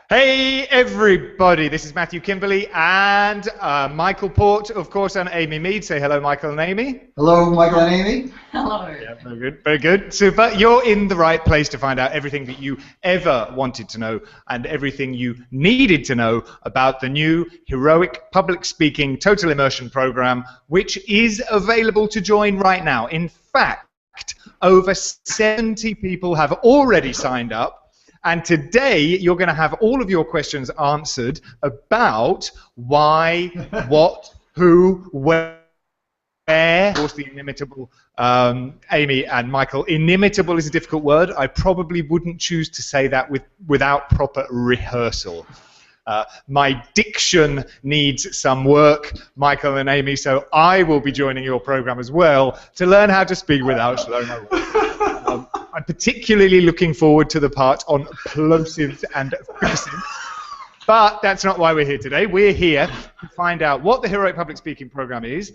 Hey everybody, this is Matthew Kimberley and Michael Port, of course, and Amy Mead. Say hello, Michael and Amy. Hello, Michael and Amy. Hello. Yeah, very good, very good. Super. You're in the right place to find out everything that you ever wanted to know and everything you needed to know about the new Heroic Public Speaking Total Immersion program, which is available to join right now. In fact, over 70 people have already signed up. And today, you're going to have all of your questions answered about why, what, who, where. Of course, the inimitable Amy and Michael. Inimitable is a difficult word. I probably wouldn't choose to say that without proper rehearsal. My diction needs some work, Michael and Amy, so I will be joining your program as well to learn how to speak without slowing my words. I'm particularly looking forward to the part on plosives and fricatives, but that's not why we're here today. We're here to find out what the Heroic Public Speaking program is,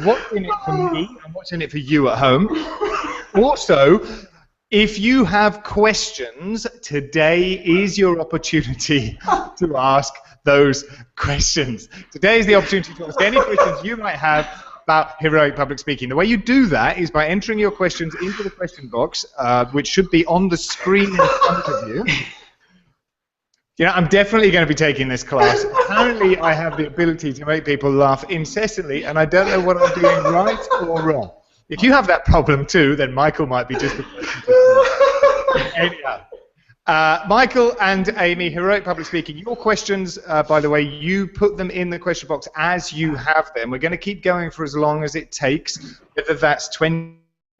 what's in it for me, and what's in it for you at home. Also, if you have questions, today is your opportunity to ask those questions. Today is the opportunity to ask any questions you might have about heroic public speaking. The way you do that is by entering your questions into the question box, which should be on the screen in front of you. You know, I'm definitely going to be taking this class. Apparently, I have the ability to make people laugh incessantly, and I don't know what I'm doing right or wrong. If you have that problem too, then Michael might be just the person to anyhow. Michael and Amy, Heroic Public Speaking, your questions, by the way, you put them in the question box as you have them. We're going to keep going for as long as it takes, whether that's 20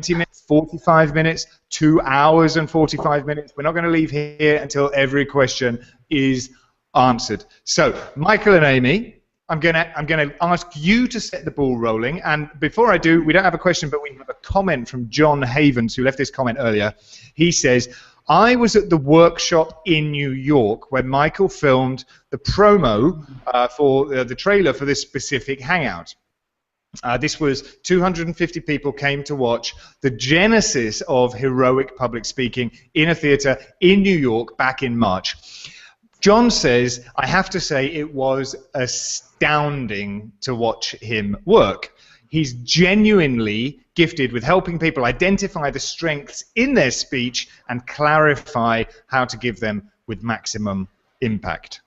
minutes, 45 minutes, 2 hours and 45 minutes. We're not going to leave here until every question is answered. So, Michael and Amy, I'm going to ask you to set the ball rolling. And before I do, we don't have a question, but we have a comment from John Havens, who left this comment earlier. He says, I was at the workshop in New York when Michael filmed the promo for the trailer for this specific hangout. This was 250 people came to watch the genesis of heroic public speaking in a theater in New York back in March. John says, I have to say it was astounding to watch him work. He's genuinely gifted with helping people identify the strengths in their speech and clarify how to give them with maximum impact.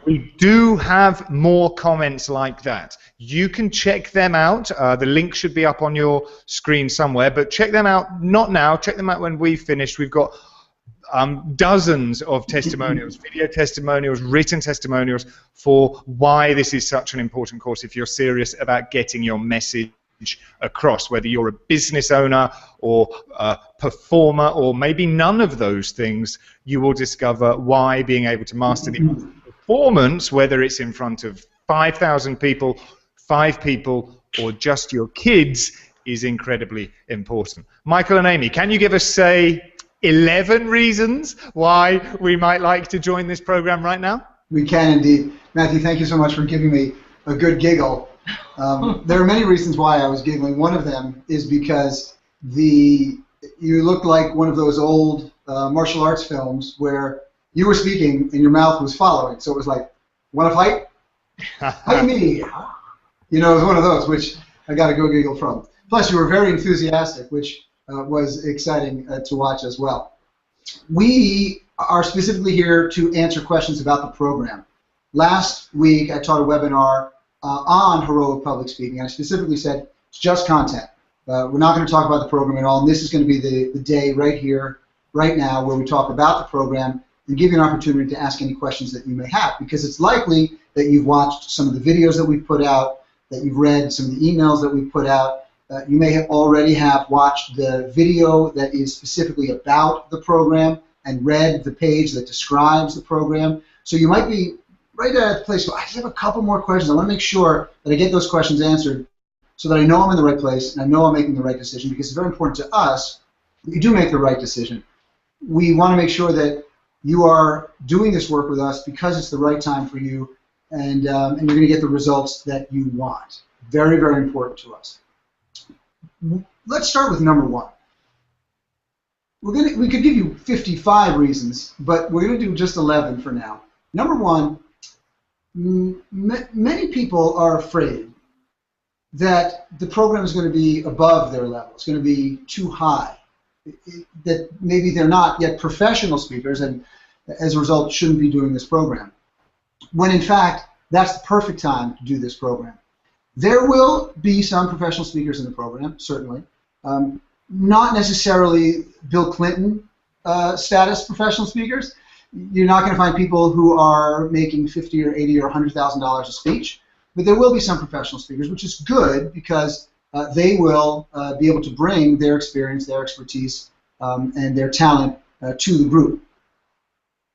We do have more comments like that. You can check them out. The link should be up on your screen somewhere, but check them out, not now, check them out when we've finished. We've got dozens of testimonials, video testimonials, written testimonials for why this is such an important course if you're serious about getting your message across, whether you're a business owner or a performer or maybe none of those things. You will discover why being able to master the performance, whether it's in front of 5,000 people, 5 people, or just your kids, is incredibly important. Michael and Amy, can you give us, say, 11 reasons why we might like to join this program right now? We can indeed. Matthew, thank you so much for giving me a good giggle. There are many reasons why I was giggling. One of them is because you looked like one of those old martial arts films where you were speaking and your mouth was following. So it was like, want to fight? Fight me! You know, it was one of those, which I got a good giggle from. Plus, you were very enthusiastic, which was exciting to watch as well. We are specifically here to answer questions about the program. Last week, I taught a webinar on heroic public speaking, and I specifically said it's just content. We're not going to talk about the program at all, and this is going to be the day right here, right now, where we talk about the program and give you an opportunity to ask any questions that you may have, because it's likely that you've watched some of the videos that we've put out, that you've read some of the emails that we've put out. You may have already have watched the video that is specifically about the program and read the page that describes the program. So you might be right at the place where I just have a couple more questions. I want to make sure that I get those questions answered so that I know I'm in the right place and I know I'm making the right decision, because it's very important to us that you do make the right decision. We want to make sure that you are doing this work with us because it's the right time for you, and you're going to get the results that you want. Very, very important to us. Let's start with number one. We could give you 55 reasons, but we're going to do just 11 for now. Number one, many people are afraid that the program is going to be above their level. It's going to be too high. That maybe they're not yet professional speakers and as a result shouldn't be doing this program. When in fact, that's the perfect time to do this program. There will be some professional speakers in the program, certainly. Not necessarily Bill Clinton status professional speakers. You're not going to find people who are making $50 or $80 or $100,000 a speech, but there will be some professional speakers, which is good because they will be able to bring their experience, their expertise, and their talent to the group.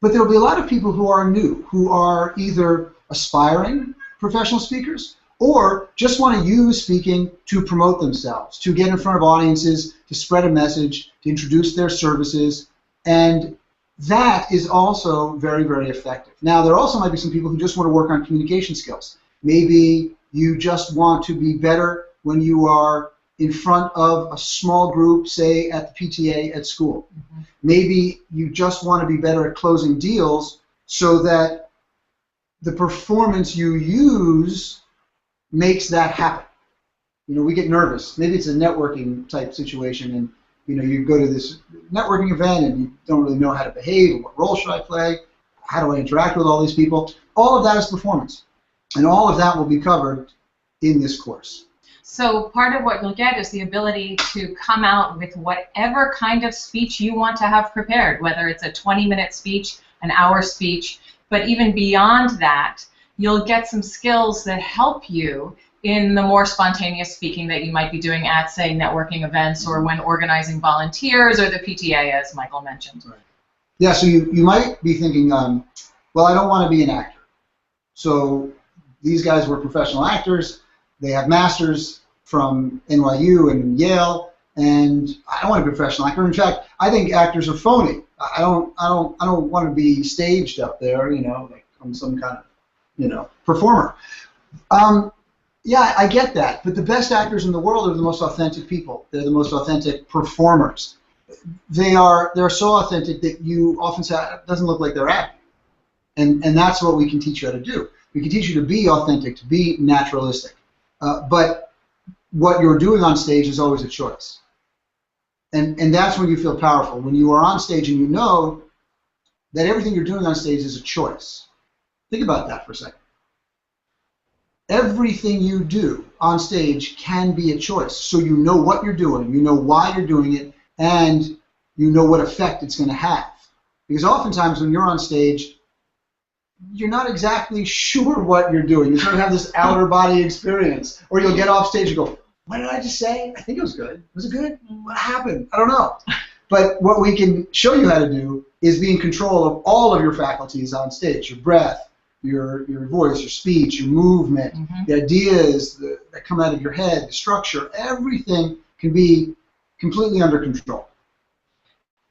But there will be a lot of people who are new, who are either aspiring professional speakers or just want to use speaking to promote themselves, to get in front of audiences, to spread a message, to introduce their services, and that is also very, very effective. Now, there also might be some people who just want to work on communication skills. Maybe you just want to be better when you are in front of a small group, say at the PTA at school. Mm-hmm. Maybe you just want to be better at closing deals so that the performance you use makes that happen. You know, we get nervous. Maybe it's a networking type situation, and you know, you go to this networking event and you don't really know how to behave, or what role should I play, how do I interact with all these people. All of that is performance, and all of that will be covered in this course. So part of what you'll get is the ability to come out with whatever kind of speech you want to have prepared, whether it's a 20-minute speech, an hour speech, but even beyond that, you'll get some skills that help you in the more spontaneous speaking that you might be doing at, say, networking events or when organizing volunteers or the PTA, as Michael mentioned. Right. Yeah, so you might be thinking, well, I don't want to be an actor. So these guys were professional actors. They have masters from NYU and Yale, and I don't want to be a professional actor. In fact, I think actors are phony. I don't want to be staged up there, you know, like I'm some kind of, you know, performer. Yeah, I get that, but the best actors in the world are the most authentic people. They're the most authentic performers. They're so authentic that you often say it doesn't look like they're acting, and that's what we can teach you how to do. We can teach you to be authentic, to be naturalistic, but what you're doing on stage is always a choice, and that's when you feel powerful. When you are on stage and you know that everything you're doing on stage is a choice. Think about that for a second. Everything you do on stage can be a choice. So you know what you're doing, you know why you're doing it, and you know what effect it's going to have. Because oftentimes when you're on stage, you're not exactly sure what you're doing. You sort of have this outer body experience. Or you'll get off stage and go, what did I just say? I think it was good. Was it good? What happened? I don't know. But what we can show you how to do is be in control of all of your faculties on stage, your breath, your voice, your speech, your movement, the ideas that come out of your head, the structure, everything can be completely under control.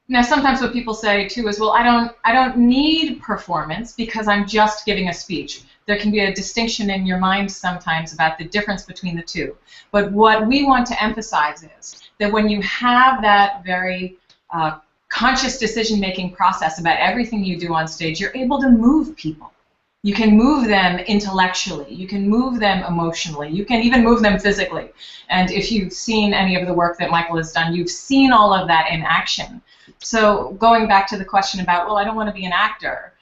Now, sometimes what people say too is, well, I don't need performance because I'm just giving a speech. There can be a distinction in your mind sometimes about the difference between the two. But what we want to emphasize is that when you have that very conscious decision-making process about everything you do on stage, you're able to move people. You can move them intellectually. You can move them emotionally. You can even move them physically. And if you've seen any of the work that Michael has done, you've seen all of that in action. So going back to the question about, well, I don't want to be an actor.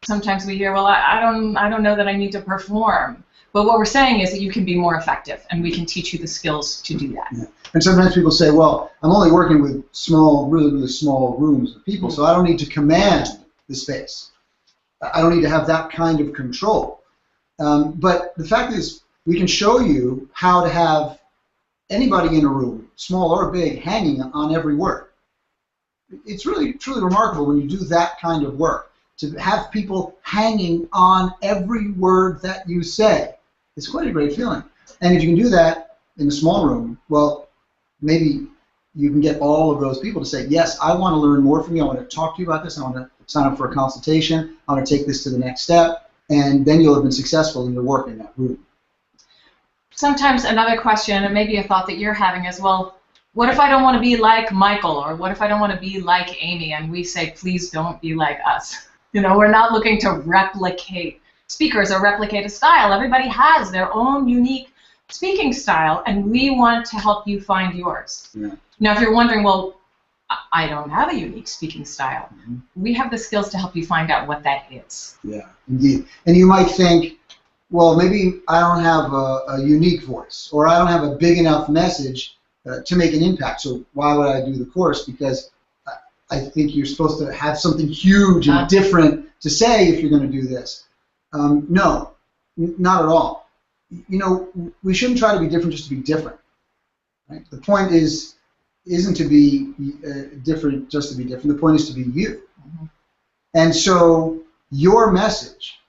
Sometimes we hear, well, I don't know that I need to perform. But what we're saying is that you can be more effective, and we can teach you the skills to do that. Yeah. And sometimes people say, well, I'm only working with small, really, really small rooms of people, so I don't need to command the space. I don't need to have that kind of control. But the fact is, we can show you how to have anybody in a room, small or big, hanging on every word. It's really, truly remarkable when you do that kind of work, to have people hanging on every word that you say. It's quite a great feeling. And if you can do that in a small room, well, maybe you can get all of those people to say, yes, I want to learn more from you. I want to talk to you about this. I want to sign up for a consultation. I want to take this to the next step. And then you'll have been successful in your work in that room. Sometimes another question, and maybe a thought that you're having is, well, what if I don't want to be like Michael, or what if I don't want to be like Amy? And we say, please don't be like us. You know, we're not looking to replicate speakers or replicate a style. Everybody has their own unique speaking style, and we want to help you find yours. Yeah. Now, if you're wondering, well, I don't have a unique speaking style, we have the skills to help you find out what that is. Yeah, indeed. And you might think, well, maybe I don't have a unique voice, or I don't have a big enough message to make an impact. So why would I do the course? Because I think you're supposed to have something huge and different to say if you're going to do this. No, not at all. You know, we shouldn't try to be different just to be different. Right? The point isn't to be different just to be different. The point is to be you. And so your message,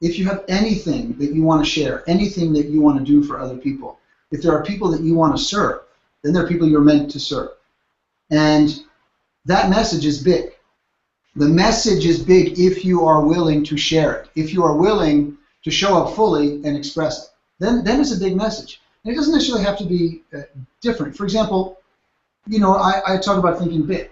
if you have anything that you want to share, anything that you want to do for other people, if there are people that you want to serve, then there are people you're meant to serve. And that message is big. The message is big if you are willing to share it, if you are willing to show up fully and express it. Then it's a big message. And it doesn't necessarily have to be different. For example, you know, I talk about thinking big.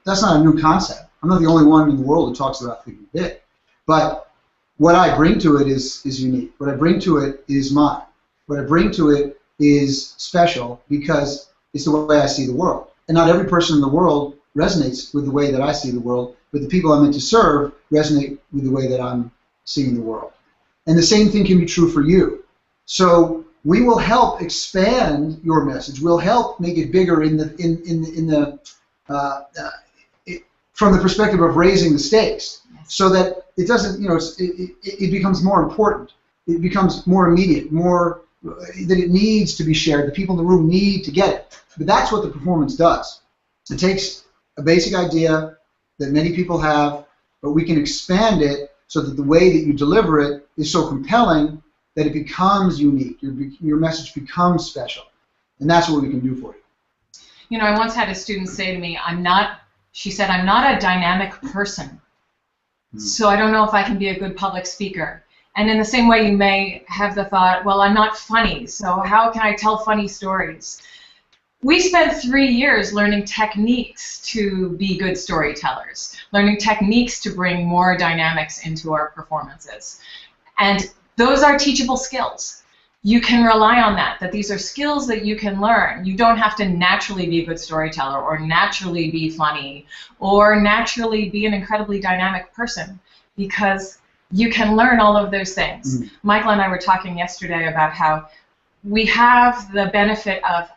That's not a new concept. I'm not the only one in the world who talks about thinking big. But what I bring to it is unique. What I bring to it is mine. What I bring to it is special because it's the way I see the world. And not every person in the world resonates with the way that I see the world, but the people I'm meant to serve resonate with the way that I'm seeing the world. And the same thing can be true for you. So we will help expand your message. We'll help make it bigger from the perspective of raising the stakes, so that it doesn't, you know, it becomes more important. It becomes more immediate, more that it needs to be shared. The people in the room need to get it. But that's what the performance does. It takes a basic idea that many people have, but we can expand it so that the way that you deliver it is so compelling that it becomes unique. Your message becomes special. And that's what we can do for you. You know, I once had a student say to me, she said, I'm not a dynamic person, so I don't know if I can be a good public speaker. And in the same way, you may have the thought, well, I'm not funny, so how can I tell funny stories? We spent 3 years learning techniques to be good storytellers, learning techniques to bring more dynamics into our performances. And those are teachable skills. You can rely on that these are skills that you can learn. You don't have to naturally be a good storyteller or naturally be funny or naturally be an incredibly dynamic person, because you can learn all of those things. Michael and I were talking yesterday about how we have the benefit of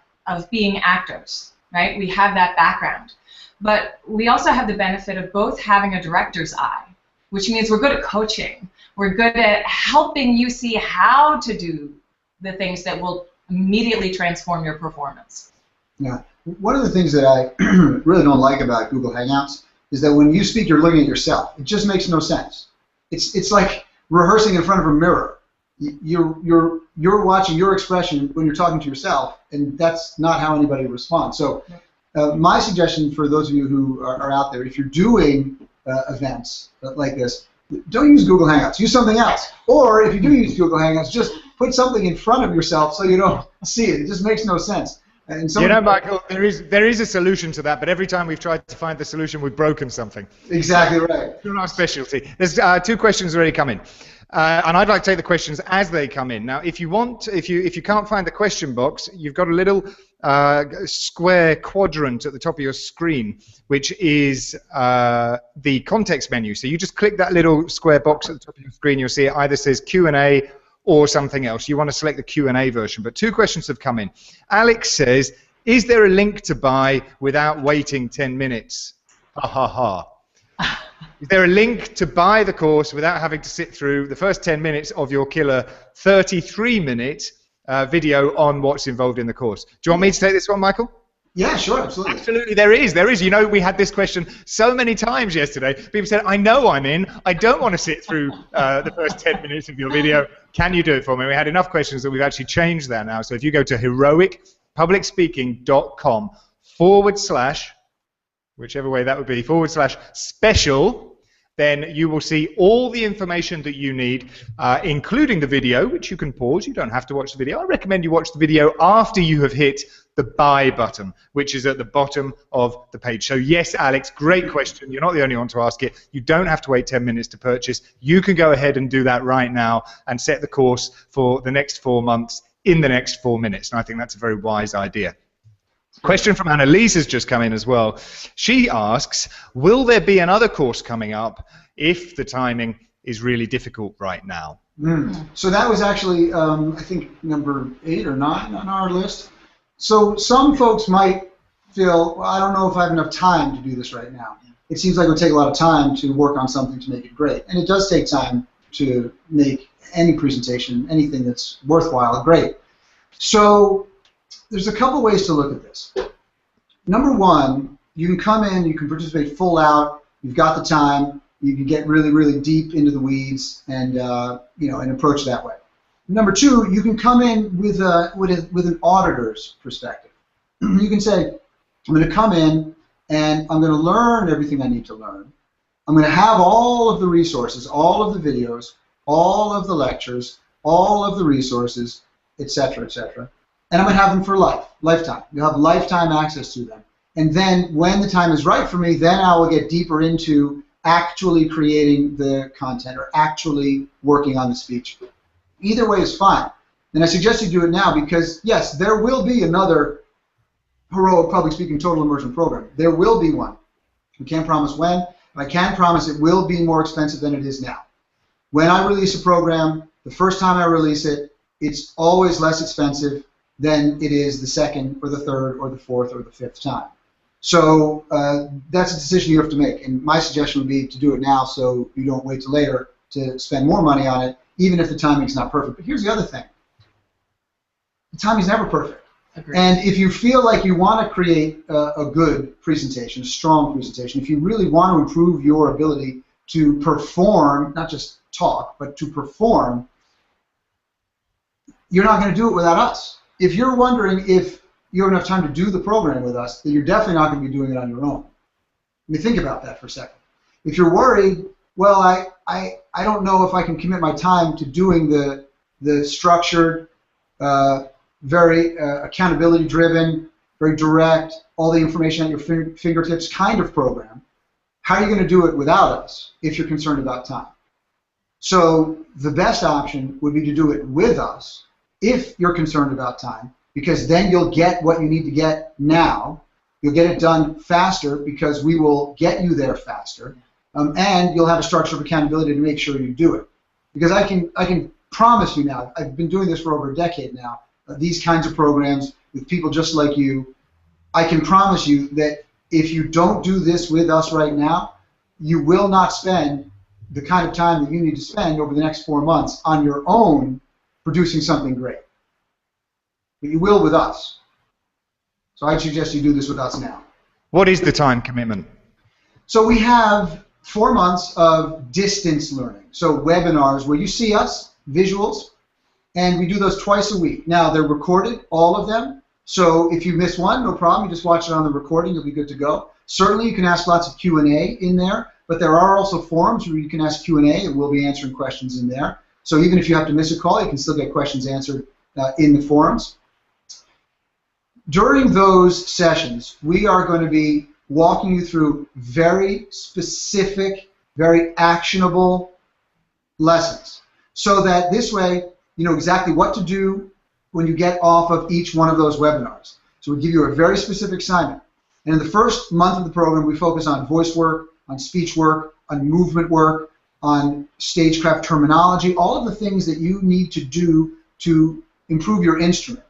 being actors, right? We have that background. But we also have the benefit of both having a director's eye, which means we're good at coaching. We're good at helping you see how to do the things that will immediately transform your performance. Yeah. One of the things that I really don't like about Google Hangouts is that when you speak, you're looking at yourself. It just makes no sense. It's like rehearsing in front of a mirror. You're watching your expression when you're talking to yourself, and that's not how anybody responds. So my suggestion for those of you who are out there, if you're doing events like this, don't use Google Hangouts. Use something else. Or if you do use Google Hangouts, just put something in front of yourself so you don't see it. It just makes no sense. And you know, Michael, there is a solution to that, but every time we've tried to find the solution, we've broken something. Exactly right. It's not our specialty. There's 2 questions already come in. And I'd like to take the questions as they come in. Now, if you can't find the question box, you've got a little square quadrant at the top of your screen, which is the context menu. So you just click that little square box at the top of your screen. You'll see it either says Q&A or something else. You want to select the Q&A version. But 2 questions have come in. Alex says, is there a link to buy without waiting 10 minutes? Ha ha ha. Is there a link to buy the course without having to sit through the first 10 minutes of your killer 33-minute video on what's involved in the course? Do you want me to take this one, Michael? Yeah, sure, absolutely. Absolutely, there is. There is. You know, we had this question so many times yesterday. People said, I know I'm in. I don't want to sit through the first 10 minutes of your video. Can you do it for me? We had enough questions that we've actually changed that now. So if you go to heroicpublicspeaking.com/, whichever way that would be, /special, then you will see all the information that you need, including the video, which you can pause. You don't have to watch the video. I recommend you watch the video after you have hit the buy button, which is at the bottom of the page. So yes, Alex, great question. You're not the only one to ask it. You don't have to wait 10 minutes to purchase. You can go ahead and do that right now and set the course for the next 4 months in the next 4 minutes. And I think that's a very wise idea. Question from Annalise has just come in as well. She asks, will there be another course coming up if the timing is really difficult right now? So that was actually, I think, number 8 or 9 on our list. So some folks might feel, well, I don't know if I have enough time to do this right now. It seems like it would take a lot of time to work on something to make it great. And it does take time to make any presentation, anything that's worthwhile, great. So there's a couple ways to look at this. Number one, you can come in, you can participate full out, you've got the time, you can get really, really deep into the weeds and, and approach that way. Number two, you can come in with an auditor's perspective. You can say, I'm going to come in and I'm going to learn everything I need to learn. I'm going to have all of the resources, all of the videos, all of the lectures, all of the resources, etc., etc. And I'm going to have them for lifetime. You'll have lifetime access to them. And then when the time is right for me, then I will get deeper into actually creating the content or actually working on the speech. Either way is fine. And I suggest you do it now because, yes, there will be another heroic public speaking total immersion program. There will be one. We can't promise when, but I can promise it will be more expensive than it is now. When I release a program, the first time I release it, it's always less expensive than it is the second or the third or the fourth or the fifth time. So that's a decision you have to make. And my suggestion would be to do it now so you don't wait till later to spend more money on it, even if the timing's not perfect. But here's the other thing. The timing's never perfect. Agreed. And if you feel like you want to create a good presentation, a strong presentation, if you really want to improve your ability to perform, not just talk, but to perform, you're not going to do it without us. If you're wondering if you have enough time to do the program with us, then you're definitely not going to be doing it on your own. I mean, think about that for a second. If you're worried, well, I don't know if I can commit my time to doing the structured, very accountability-driven, very direct, all the information at your fingertips kind of program. How are you going to do it without us if you're concerned about time? So the best option would be to do it with us if you're concerned about time, because then you'll get what you need to get now. You'll get it done faster because we will get you there faster, and you'll have a structure of accountability to make sure you do it. Because I can promise you now, I've been doing this for over a decade now, these kinds of programs with people just like you, I can promise you that if you don't do this with us right now, you will not spend the kind of time that you need to spend over the next 4 months on your own producing something great. But you will with us. So I'd suggest you do this with us now. What is the time commitment? So we have 4 months of distance learning. So webinars where you see us, visuals, and we do those twice a week. Now they're recorded, all of them. So if you miss one, no problem. You just watch it on the recording. You'll be good to go. Certainly you can ask lots of Q&A in there, but there are also forums where you can ask Q&A and we'll be answering questions in there. So even if you have to miss a call, you can still get questions answered in the forums. During those sessions, we are going to be walking you through very specific, very actionable lessons, so that this way you know exactly what to do when you get off of each one of those webinars. So we give you a very specific assignment. And in the first month of the program, we focus on voice work, on speech work, on movement work, on stagecraft terminology, all of the things that you need to do to improve your instrument,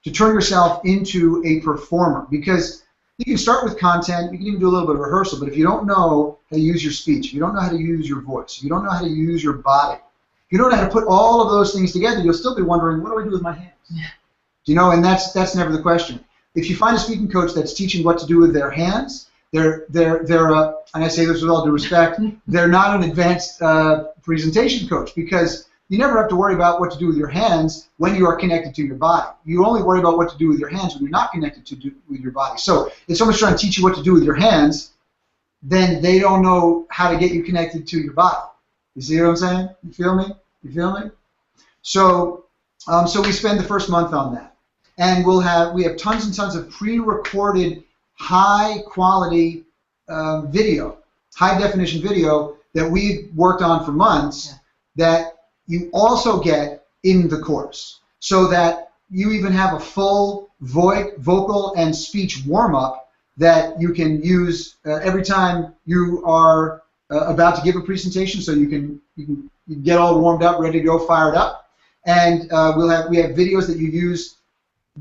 to turn yourself into a performer. Because you can start with content, you can even do a little bit of rehearsal, but if you don't know how to use your speech, if you don't know how to use your voice, if you don't know how to use your body, if you don't know how to put all of those things together, you'll still be wondering, what do I do with my hands? Yeah. You know, and that's never the question. If you find a speaking coach that's teaching what to do with their hands, they're and I say this with all due respect, they're not an advanced presentation coach, because you never have to worry about what to do with your hands when you are connected to your body. You only worry about what to do with your hands when you're not connected with your body. So if someone's trying to teach you what to do with your hands, then they don't know how to get you connected to your body. You see what I'm saying? You feel me? You feel me? So, so we spend the first month on that, and we have tons and tons of pre-recorded, high-quality video, high-definition video that we've worked on for months that you also get in the course, so that you even have a full vocal and speech warm-up that you can use every time you are about to give a presentation, so you can get all warmed up, ready to go, fired up. And we have videos that you use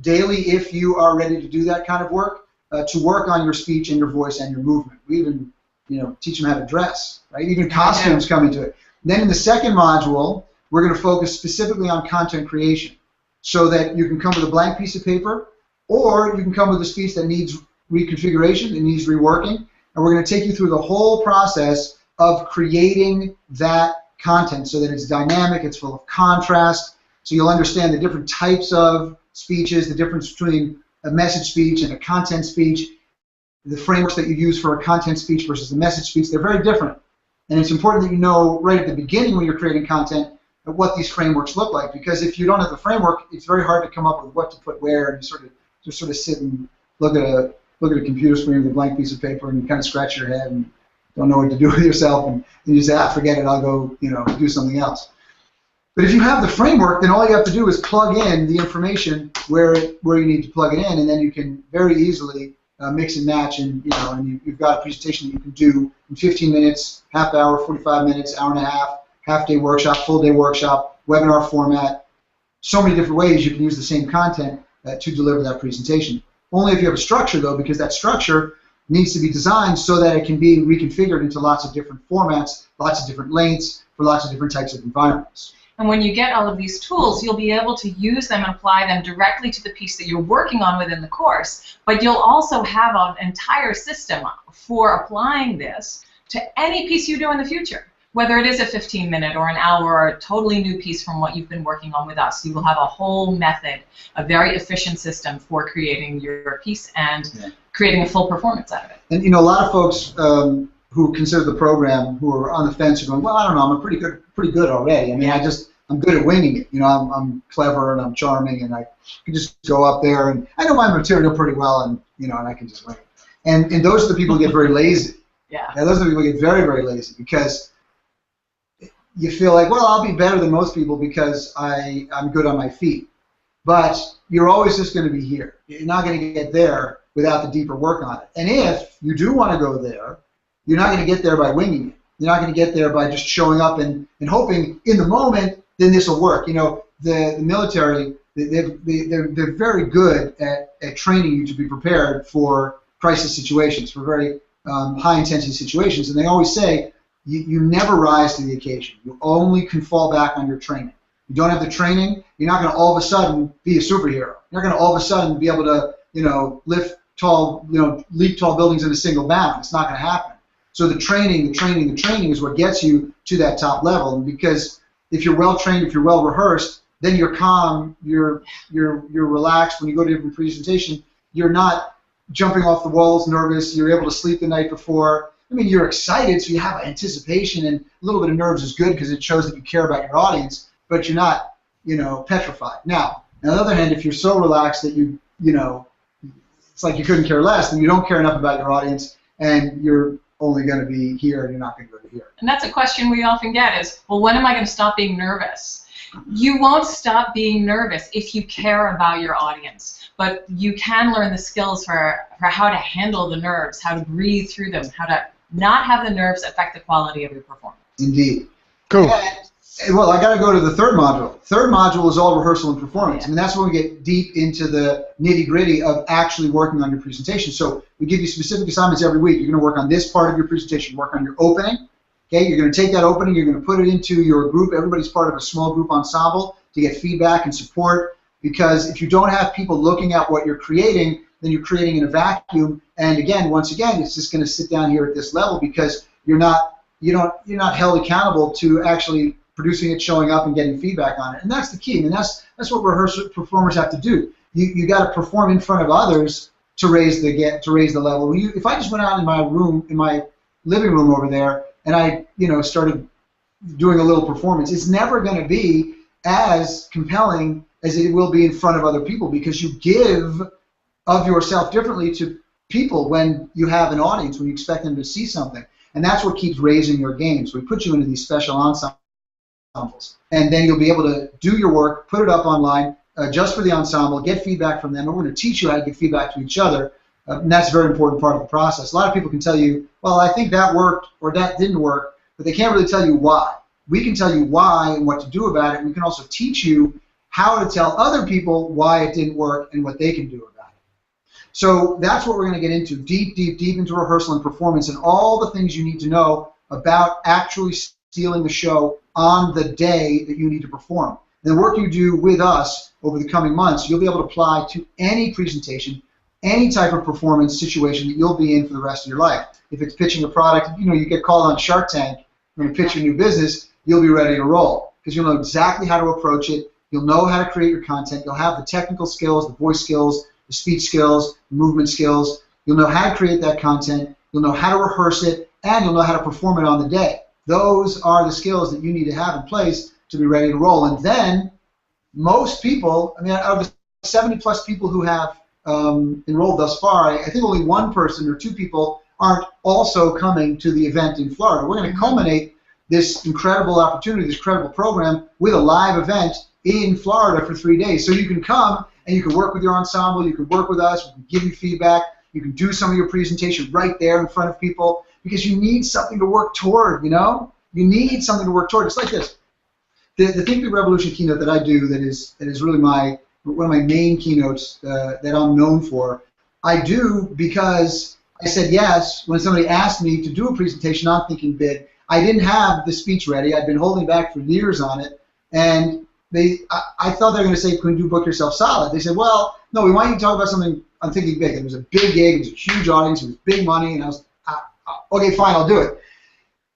daily if you are ready to do that kind of work, to work on your speech and your voice and your movement. We even teach them how to dress, right? Even costumes come into it. Then in the second module, we're going to focus specifically on content creation, so that you can come with a blank piece of paper, or you can come with a speech that needs reconfiguration, that needs reworking, and we're going to take you through the whole process of creating that content so that it's dynamic, it's full of contrast, so you'll understand the different types of speeches, the difference between a message speech and a content speech, the frameworks that you use for a content speech versus a message speech. They're very different. And it's important that you know right at the beginning when you're creating content what these frameworks look like, because if you don't have the framework, it's very hard to come up with what to put where, and you just sort of sit and look at a computer screen with a blank piece of paper and you kind of scratch your head and don't know what to do with yourself, and you say, forget it, I'll go do something else. But if you have the framework, then all you have to do is plug in the information where you need to plug it in, and then you can very easily mix and match, and you've got a presentation that you can do in 15 minutes, half hour, 45 minutes, hour and a half, half-day workshop, full-day workshop, webinar format. So many different ways you can use the same content to deliver that presentation. Only if you have a structure, though, because that structure needs to be designed so that it can be reconfigured into lots of different formats, lots of different lengths, for lots of different types of environments. And when you get all of these tools, you'll be able to use them and apply them directly to the piece that you're working on within the course, but you'll also have an entire system for applying this to any piece you do in the future. Whether it is a 15-minute or an hour or a totally new piece from what you've been working on with us, you will have a whole method, a very efficient system for creating your piece and creating a full performance out of it. And a lot of folks who consider the program, who are on the fence, are going, well, I don't know, I'm pretty good already. I mean, I'm good at winging it. I'm clever and I'm charming, and I can just go up there and I know my material pretty well, and and I can just wing it. And those are the people who get very lazy. Those are the people who get very, very lazy, because you feel like, well, I'll be better than most people because I'm good on my feet. But you're always just going to be here. You're not going to get there without the deeper work on it. And if you do want to go there, you're not going to get there by winging it. You're not going to get there by just showing up and hoping in the moment, then this will work. The military, they're very good at training you to be prepared for crisis situations, for very high-intensity situations. And they always say, you never rise to the occasion. You only can fall back on your training. You don't have the training, you're not going to all of a sudden be a superhero. You're not going to all of a sudden be able to, leap tall buildings in a single bound. It's not going to happen. So the training is what gets you to that top level. And because if you're well trained, if you're well rehearsed, then you're calm, you're relaxed. When you go to a presentation, you're not jumping off the walls, nervous. You're able to sleep the night before. I mean, you're excited, so you have anticipation, and a little bit of nerves is good because it shows that you care about your audience, but you're not, petrified. Now, on the other hand, if you're so relaxed that it's like you couldn't care less, then you don't care enough about your audience, and you're only going to be here, and you're not going to go to here. And that's a question we often get is, well, when am I going to stop being nervous? You won't stop being nervous if you care about your audience, but you can learn the skills for how to handle the nerves, how to breathe through them, how to not have the nerves affect the quality of your performance. Indeed. Cool. Well, I got to go to the third module. Third module is all rehearsal and performance. I mean, that's when we get deep into the nitty-gritty of actually working on your presentation. So we give you specific assignments every week. You're going to work on this part of your presentation, work on your opening. Okay, you're going to take that opening, you're going to put it into your group. Everybody's part of a small group ensemble to get feedback and support, because if you don't have people looking at what you're creating, then you're creating in a vacuum. And again, once again, it's just going to sit down here at this level because you're not held accountable to actually producing it, showing up, and getting feedback on it. And that's the key. I mean, that's what rehearsal performers have to do. You got to perform in front of others to raise the level. If I just went out in my room, in my living room over there and I, started doing a little performance, it's never going to be as compelling as it will be in front of other people, because you give of yourself differently to people when you have an audience, when you expect them to see something. And that's what keeps raising your game. So we put you into these special ensembles. And then you'll be able to do your work, put it up online just for the ensemble, get feedback from them. And we're going to teach you how to give feedback to each other. And that's a very important part of the process. A lot of people can tell you, well, I think that worked or that didn't work, but they can't really tell you why. We can tell you why and what to do about it. And we can also teach you how to tell other people why it didn't work and what they can do about it. So that's what we're going to get into, deep into rehearsal and performance and all the things you need to know about actually stealing the show on the day that you need to perform. And the work you do with us over the coming months, you'll be able to apply to any presentation, any type of performance situation that you'll be in for the rest of your life. If it's pitching a product, you get called on Shark Tank, you're going to pitch your new business, you'll be ready to roll because you'll know exactly how to approach it. You'll know how to create your content. You'll have the technical skills, the voice skills, the speech skills, the movement skills. You'll know how to create that content. You'll know how to rehearse it, and you'll know how to perform it on the day. Those are the skills that you need to have in place to be ready to roll. And then most people, out of the 70-plus people who have enrolled thus far, I think only one person or two people aren't also coming to the event in Florida. We're going to culminate this incredible opportunity, this incredible program, with a live event in Florida for 3 days. So you can come and you can work with your ensemble, you can work with us, we can give you feedback, you can do some of your presentation right there in front of people, because you need something to work toward, You need something to work toward. It's like this. The Think Big Revolution keynote that I do that is really one of my main keynotes that I'm known for, I do because I said yes when somebody asked me to do a presentation on Thinking Big. I didn't have the speech ready. I'd been holding back for years on it, and I thought they were going to say, "Couldn't you book yourself solid?" They said, "Well, no, we want you to talk about something on Thinking Big." And it was a big gig, it was a huge audience, it was big money, and I was, okay, fine, I'll do it.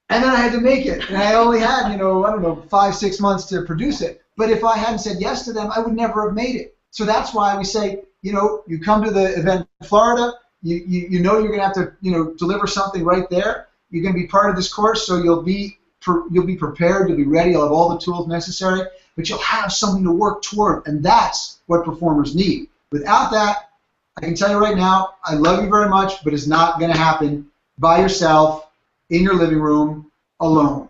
And then I had to make it, and I only had, 5-6 months to produce it. But if I hadn't said yes to them, I would never have made it. So that's why we say, you come to the event in Florida, you know you're going to have to, deliver something right there. You're going to be part of this course, so you'll be prepared, you'll be ready, you'll have all the tools necessary, but you'll have something to work toward, and that's what performers need. Without that, I can tell you right now, I love you very much, but it's not going to happen by yourself, in your living room, alone.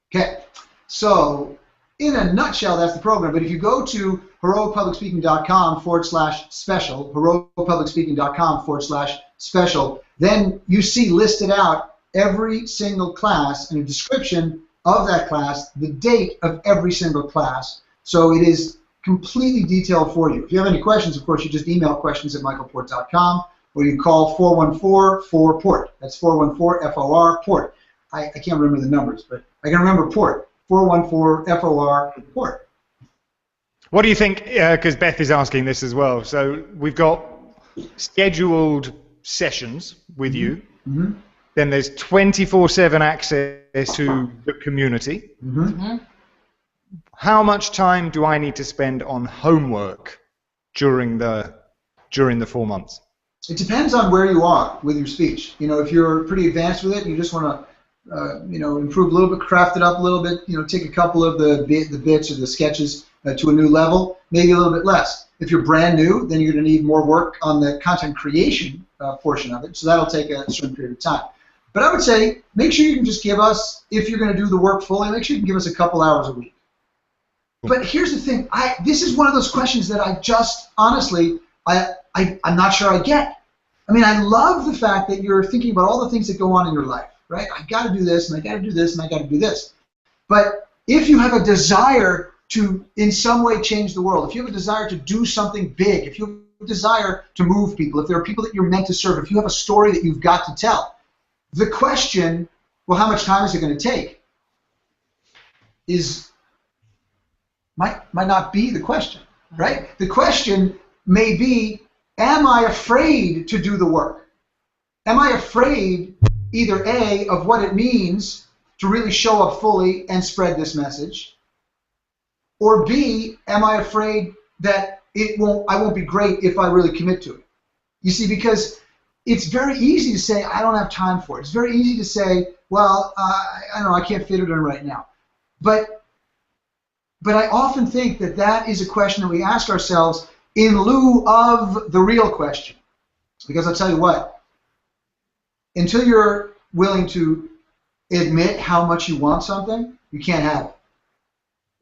Okay, so in a nutshell, that's the program, but if you go to heroicpublicspeaking.com/special, heroicpublicspeaking.com/special, then you see listed out every single class and a description of that class, the date of every single class. So it is completely detailed for you. If you have any questions, of course, you just email questions@michaelport.com, or you call 414-4-PORT. That's 414-FOR-PORT. I can't remember the numbers, but I can remember PORT. 414-FOR-PORT. What do you think, because Beth is asking this as well, so we've got scheduled sessions with you, then there's 24/7 access to the community. How much time do I need to spend on homework during the 4 months? It depends on where you are with your speech. If you're pretty advanced with it and you just want to improve a little bit, craft it up a little bit, take a couple of the bits or the sketches to a new level, maybe a little bit less. If you're brand new, then you're going to need more work on the content creation portion of it, so that'll take a certain period of time. But I would say, make sure you can just give us, if you're going to do the work fully, make sure you can give us a couple hours a week. But here's the thing, this is one of those questions that I just, honestly, I'm not sure I get. I love the fact that you're thinking about all the things that go on in your life, right? I got to do this, and I got to do this, and I got to do this. But if you have a desire to, in some way, change the world, if you have a desire to do something big, if you have a desire to move people, if there are people that you're meant to serve, if you have a story that you've got to tell, the question, well, how much time is it going to take, might not be the question, right? The question may be, am I afraid to do the work? Am I afraid, either A, of what it means to really show up fully and spread this message, or B, am I afraid that I won't be great if I really commit to it? You see, because it's very easy to say, I don't have time for it. It's very easy to say, well, I don't know, I can't fit it in right now. But I often think that that is a question that we ask ourselves in lieu of the real question. Because I'll tell you what, until you're willing to admit how much you want something, you can't have it.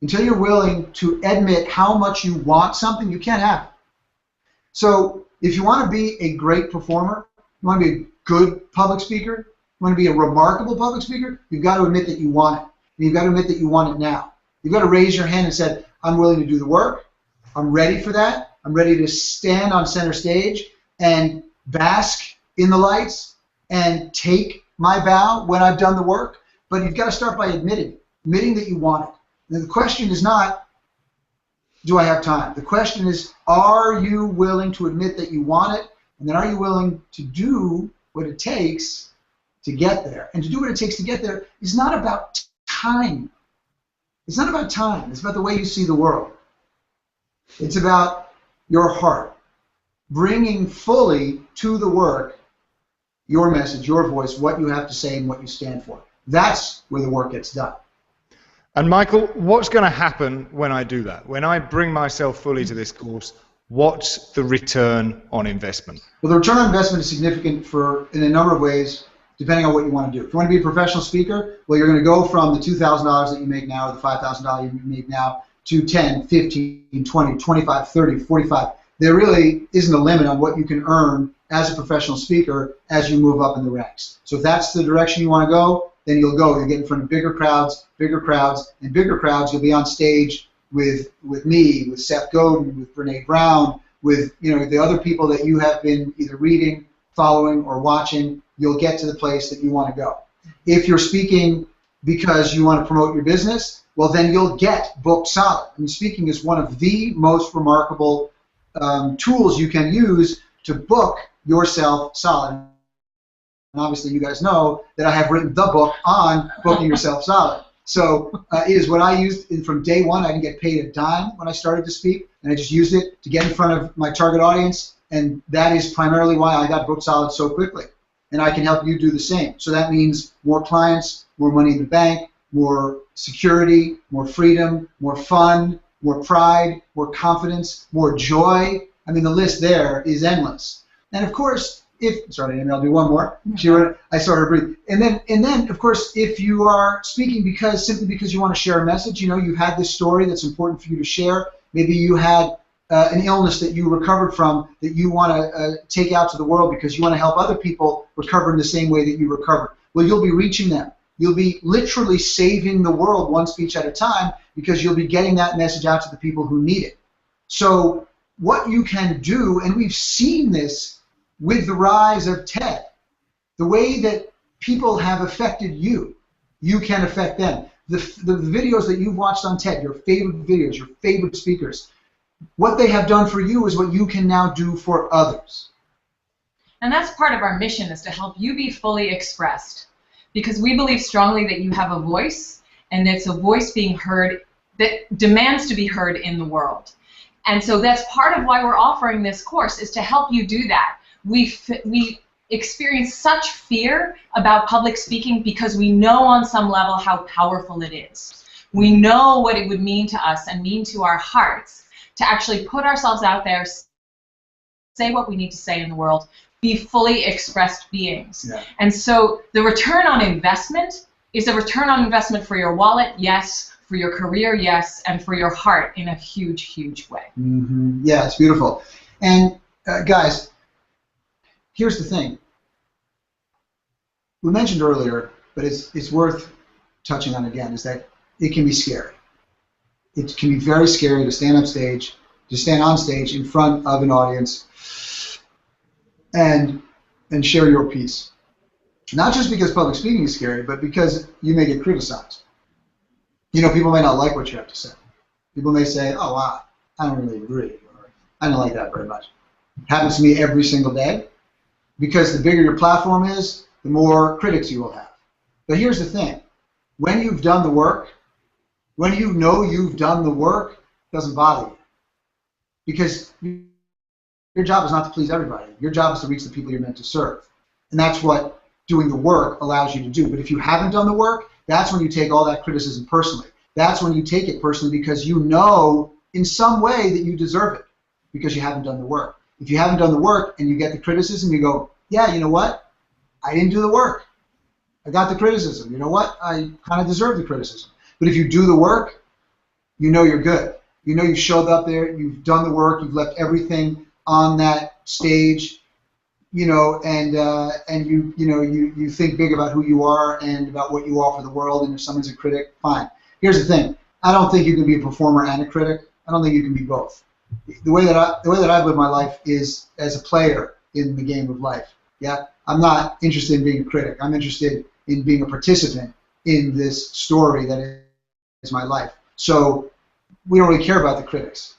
Until you're willing to admit how much you want something, you can't have it. So if you want to be a great performer, you want to be a good public speaker, you want to be a remarkable public speaker, you've got to admit that you want it. And you've got to admit that you want it now. You've got to raise your hand and say, I'm willing to do the work. I'm ready for that. I'm ready to stand on center stage and bask in the lights and take my bow when I've done the work. But you've got to start by admitting that you want it. And the question is not, do I have time? The question is, are you willing to admit that you want it? And then are you willing to do what it takes to get there? And to do what it takes to get there is not about time. It's not about time. It's about the way you see the world. It's about your heart, bringing fully to the work your message, your voice, what you have to say, and what you stand for. That's where the work gets done. And Michael, what's going to happen when I do that? When I bring myself fully to this course, what's the return on investment? Well, the return on investment is significant in a number of ways, depending on what you want to do. If you want to be a professional speaker, well, you're going to go from the $2,000 that you make now or the $5,000 you make now to 10, 15, 20, 25, 30, 45. There really isn't a limit on what you can earn as a professional speaker as you move up in the ranks. So if that's the direction you want to go, then you'll go. You'll get in front of bigger crowds, and bigger crowds. You'll be on stage with me, with Seth Godin, with Brene Brown, with the other people that you have been either reading, following, or watching. You'll get to the place that you want to go. If you're speaking because you want to promote your business, well, then you'll get booked solid. I mean, speaking is one of the most remarkable tools you can use to book yourself solid. And obviously, you guys know that I have written the book on booking yourself solid. So it is what I used from day one. I didn't get paid a dime when I started to speak, and I just used it to get in front of my target audience, and that is primarily why I got booked solid so quickly. And I can help you do the same. So that means more clients, more money in the bank, more security, more freedom, more fun, more pride, more confidence, more joy. I mean, the list there is endless. And of course, sorry, Amy, I'll do one more. I saw her breathe. And then, of course, if you are speaking simply because you want to share a message, you've had this story that's important for you to share. Maybe you had an illness that you recovered from that you want to take out to the world because you want to help other people recover in the same way that you recovered. Well, you'll be reaching them. You'll be literally saving the world one speech at a time because you'll be getting that message out to the people who need it. So what you can do, and we've seen this with the rise of TED, the way that people have affected you, you can affect them. The videos that you've watched on TED, your favorite videos, your favorite speakers, what they have done for you is what you can now do for others. And that's part of our mission, is to help you be fully expressed. Because we believe strongly that you have a voice, and it's a voice being heard that demands to be heard in the world. And so that's part of why we're offering this course, is to help you do that. We experience such fear about public speaking because we know on some level how powerful it is. We know what it would mean to us and mean to our hearts to actually put ourselves out there, say what we need to say in the world, be fully expressed beings. Yeah. And so the return on investment is a return on investment for your wallet, yes, for your career, yes, and for your heart in a huge, huge way. Mm-hmm. Yeah, it's beautiful. And guys, here's the thing. We mentioned earlier, but it's worth touching on again, is that it can be scary. It can be very scary to stand on stage in front of an audience and share your piece. Not just because public speaking is scary, but because you may get criticized. People may not like what you have to say. People may say, oh, wow, I don't really agree, or I don't like that very much. It happens to me every single day, because the bigger your platform is, the more critics you will have. But here's the thing. When you've done the work, when you know you've done the work, it doesn't bother you. Because Your job is not to please everybody. Your job is to reach the people you're meant to serve. And that's what doing the work allows you to do. But if you haven't done the work, that's when you take all that criticism personally. That's when you take it personally because you know in some way that you deserve it because you haven't done the work. If you haven't done the work and you get the criticism, you go, yeah, you know what? I didn't do the work. I got the criticism. You know what? I kind of deserve the criticism. But if you do the work, you know you're good. You know you showed up there, you've done the work, you've left everything on that stage, you know, and you think big about who you are and about what you offer the world. And if someone's a critic, fine. Here's the thing: I don't think you can be a performer and a critic. I don't think you can be both. The way that I've lived my life is as a player in the game of life. Yeah, I'm not interested in being a critic. I'm interested in being a participant in this story that is my life. So we don't really care about the critics.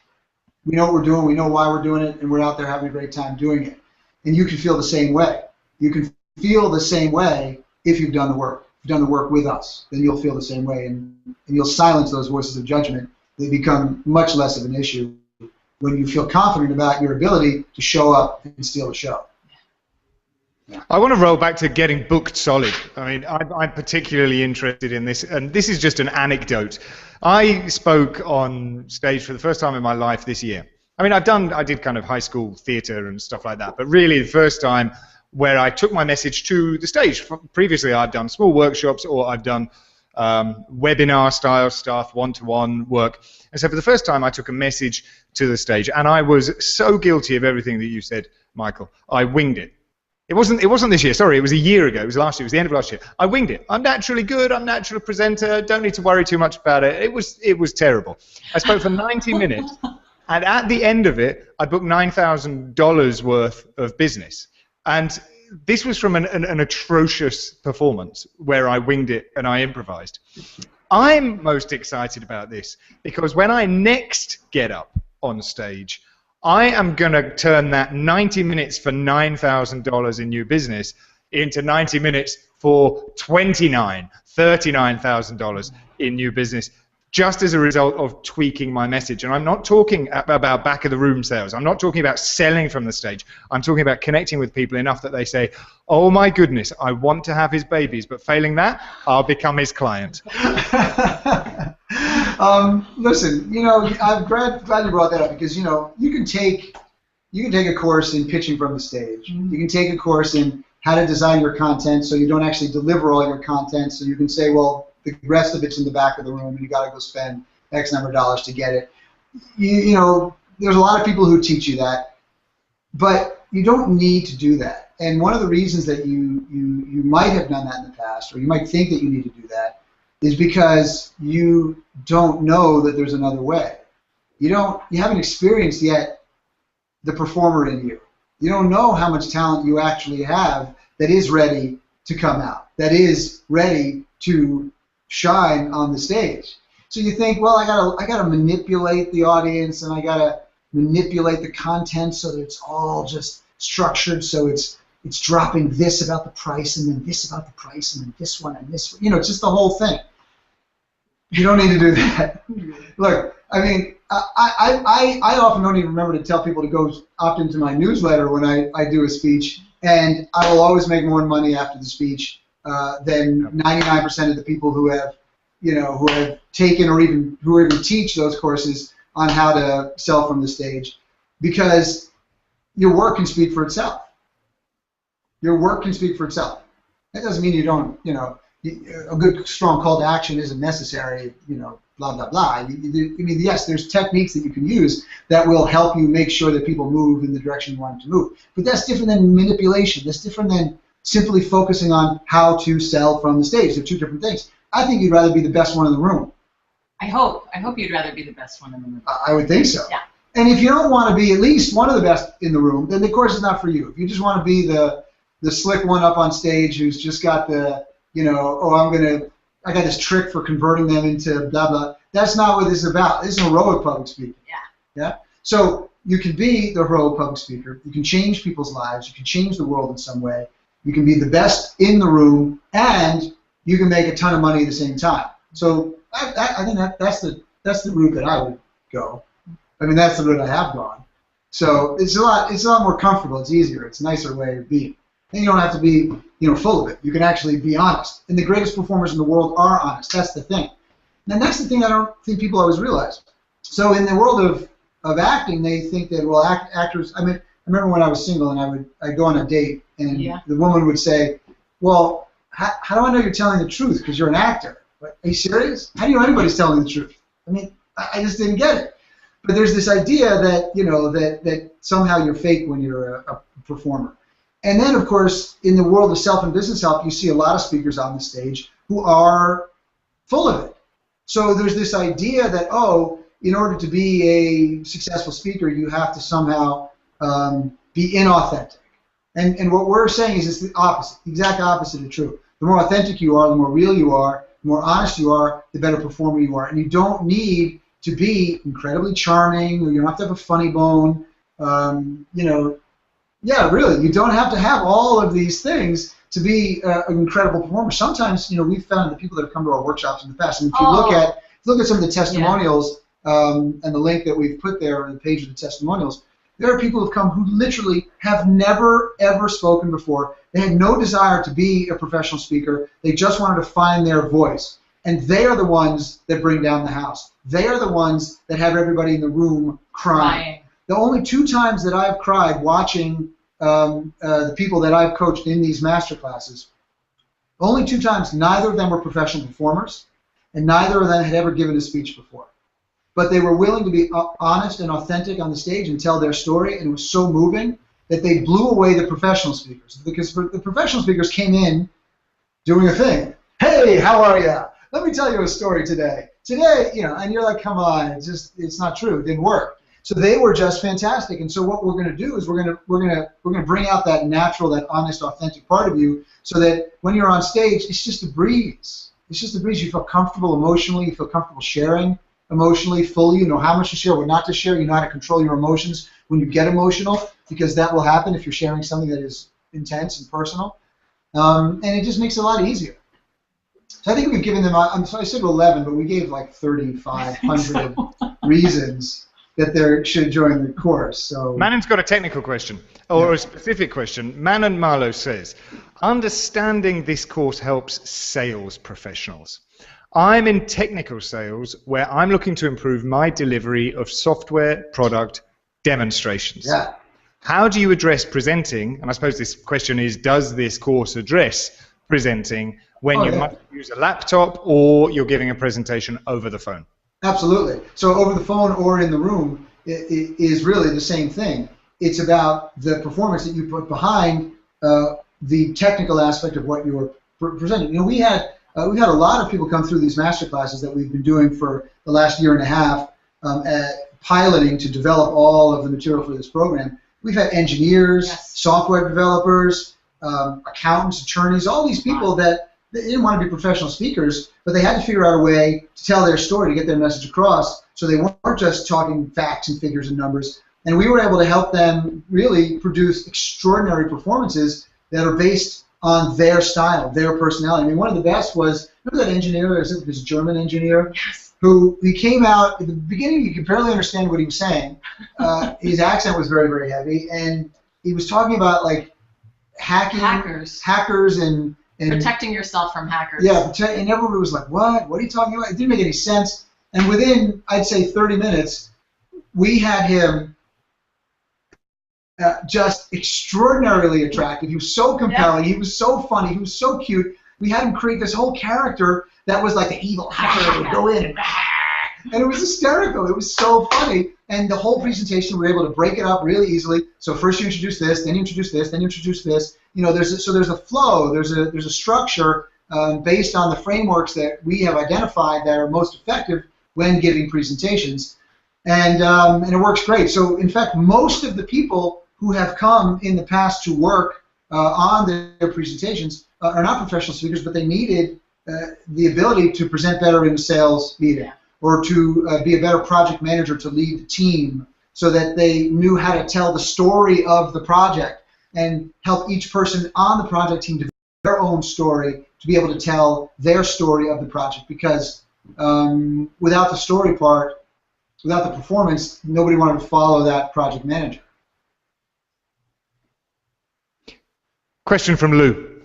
We know what we're doing, we know why we're doing it, and we're out there having a great time doing it. And you can feel the same way. You can feel the same way if you've done the work. If you've done the work with us, then you'll feel the same way, and you'll silence those voices of judgment. They become much less of an issue when you feel confident about your ability to show up and steal the show. Yeah. I want to roll back to getting booked solid. I mean, I'm particularly interested in this, and this is just an anecdote. I spoke on stage for the first time in my life this year. I mean, I did kind of high school theater and stuff like that, but really the first time where I took my message to the stage. Previously, I've done small workshops or I've done webinar-style stuff, one-to-one work. And so for the first time, I took a message to the stage, and I was so guilty of everything that you said, Michael. I winged it. It wasn't this year, sorry, it was a year ago, it was last year, it was the end of last year. I winged it. I'm naturally good, I'm a natural presenter, don't need to worry too much about it. It was terrible. I spoke for 90 minutes, and at the end of it, I booked $9,000 worth of business. And this was from an atrocious performance where I winged it and I improvised. I'm most excited about this because when I next get up on stage, I am going to turn that 90 minutes for $9,000 in new business into 90 minutes for $39,000 in new business, just as a result of tweaking my message. And I'm not talking about back of the room sales. I'm not talking about selling from the stage. I'm talking about connecting with people enough that they say, oh my goodness, I want to have his babies, but failing that, I'll become his client. Listen, you know, I'm glad you brought that up because, you know, you can take a course in pitching from the stage. Mm-hmm. You can take a course in how to design your content so you don't actually deliver all your content, so you can say, well, the rest of it's in the back of the room and you got to go spend X number of dollars to get it. You know, there's a lot of people who teach you that, but you don't need to do that. And one of the reasons that you might have done that in the past, or you might think that you need to do that, is because you don't know that there's another way. You haven't experienced yet the performer in you. You don't know how much talent you actually have that is ready to come out, that is ready to shine on the stage. So you think, well, I gotta manipulate the audience and I gotta manipulate the content so that it's all just structured so it's dropping this about the price and then this about the price and then this one and this one. You know, it's just the whole thing. You don't need to do that. Look, I mean, I often don't even remember to tell people to go opt into my newsletter when I do a speech, and I will always make more money after the speech than 99% of the people who have taken or even teach those courses on how to sell from the stage, because your work can speak for itself. Your work can speak for itself. That doesn't mean you don't, a good, strong call to action isn't necessary, blah, blah, blah. I mean, yes, there's techniques that you can use that will help you make sure that people move in the direction you want them to move. But that's different than manipulation. That's different than simply focusing on how to sell from the stage. They're two different things. I think you'd rather be the best one in the room. I hope you'd rather be the best one in the room. I would think so. Yeah. And if you don't want to be at least one of the best in the room, then the course is not for you. If you just want to be the slick one up on stage who's just got the, I got this trick for converting them into blah, blah. That's not what this is about. This is heroic public speaking. Yeah. Yeah? So you can be the heroic public speaker. You can change people's lives. You can change the world in some way. You can be the best in the room, and you can make a ton of money at the same time. So I think that's the route that I would go. I mean, that's the route I have gone. So it's a lot more comfortable. It's easier. It's a nicer way of being. And you don't have to be, full of it. You can actually be honest. And the greatest performers in the world are honest. That's the thing. And that's the thing I don't think people always realize. So in the world of acting, they think that, well, actors, I remember when I was single and I'd go on a date and the woman would say, well, how do I know you're telling the truth? Because you're an actor. But, are you serious? How do you know anybody's telling the truth? I mean, I just didn't get it. But there's this idea that, that somehow you're fake when you're a performer. And then, of course, in the world of self and business help, you see a lot of speakers on the stage who are full of it. So there's this idea that, in order to be a successful speaker, you have to somehow be inauthentic. And what we're saying is it's the opposite, the exact opposite of true. The more authentic you are, the more real you are, the more honest you are, the better performer you are. And you don't need to be incredibly charming, or you don't have to have a funny bone. Yeah, really, you don't have to have all of these things to be an incredible performer. Sometimes, we've found the people that have come to our workshops in the past, and if you look at some of the testimonials and the link that we've put there on the page of the testimonials, there are people who have come who literally have never, ever spoken before. They had no desire to be a professional speaker. They just wanted to find their voice. And they are the ones that bring down the house. They are the ones that have everybody in the room crying. The only 2 times that I've cried watching the people that I've coached in these master classes, only 2 times, neither of them were professional performers, and neither of them had ever given a speech before. But they were willing to be honest and authentic on the stage and tell their story, and it was so moving that they blew away the professional speakers. Because the professional speakers came in doing a thing. Hey, how are you? Let me tell you a story today. Today, and you're like, come on, it's not true. It didn't work. So they were just fantastic. And so what we're going to do is we're going to bring out that natural, that honest, authentic part of you, so that when you're on stage, it's just a breeze. It's just a breeze. You feel comfortable emotionally. You feel comfortable sharing emotionally, fully. You know how much to share, what not to share. You know how to control your emotions when you get emotional, because that will happen if you're sharing something that is intense and personal. And it just makes it a lot easier. So I think we've given them, I said 11, but we gave like 3,500 reasons that they should join the course. So Manon's got a technical question, or a specific question. Manon Marlowe says, understanding this course helps sales professionals. I'm in technical sales where I'm looking to improve my delivery of software product demonstrations. Yeah. How do you address presenting? And I suppose this question is, does this course address presenting when you must use a laptop or you're giving a presentation over the phone? Absolutely. So over the phone or in the room is really the same thing. It's about the performance that you put behind the technical aspect of what you're presenting. We've had a lot of people come through these master classes that we've been doing for the last year and a half, piloting to develop all of the material for this program. We've had engineers, software developers, accountants, attorneys, all these people that they didn't want to be professional speakers, but they had to figure out a way to tell their story, to get their message across, so they weren't just talking facts and figures and numbers. And we were able to help them really produce extraordinary performances that are based on their style, their personality. I mean, one of the best was, remember that engineer, this German engineer, who he came out, at the beginning you could barely understand what he was saying. His accent was very, very heavy, and he was talking about like hackers and protecting yourself from hackers. Yeah, and everyone was like, what? What are you talking about? It didn't make any sense. And within, I'd say, 30 minutes, we had him just extraordinarily attractive. He was so compelling. He was so funny. He was so cute. We had him create this whole character that was like the evil hacker that would go in and it was hysterical. It was so funny. And the whole presentation, we were able to break it up really easily. So first you introduce this, then you introduce this, then you introduce this. There's a flow. There's a structure based on the frameworks that we have identified that are most effective when giving presentations, and it works great. So in fact, most of the people who have come in the past to work on their presentations are not professional speakers, but they needed the ability to present better in a sales meeting, or to be a better project manager to lead the team, so that they knew how to tell the story of the project and help each person on the project team develop their own story to be able to tell their story of the project. Because without the story part, without the performance, nobody wanted to follow that project manager. Question from Lou.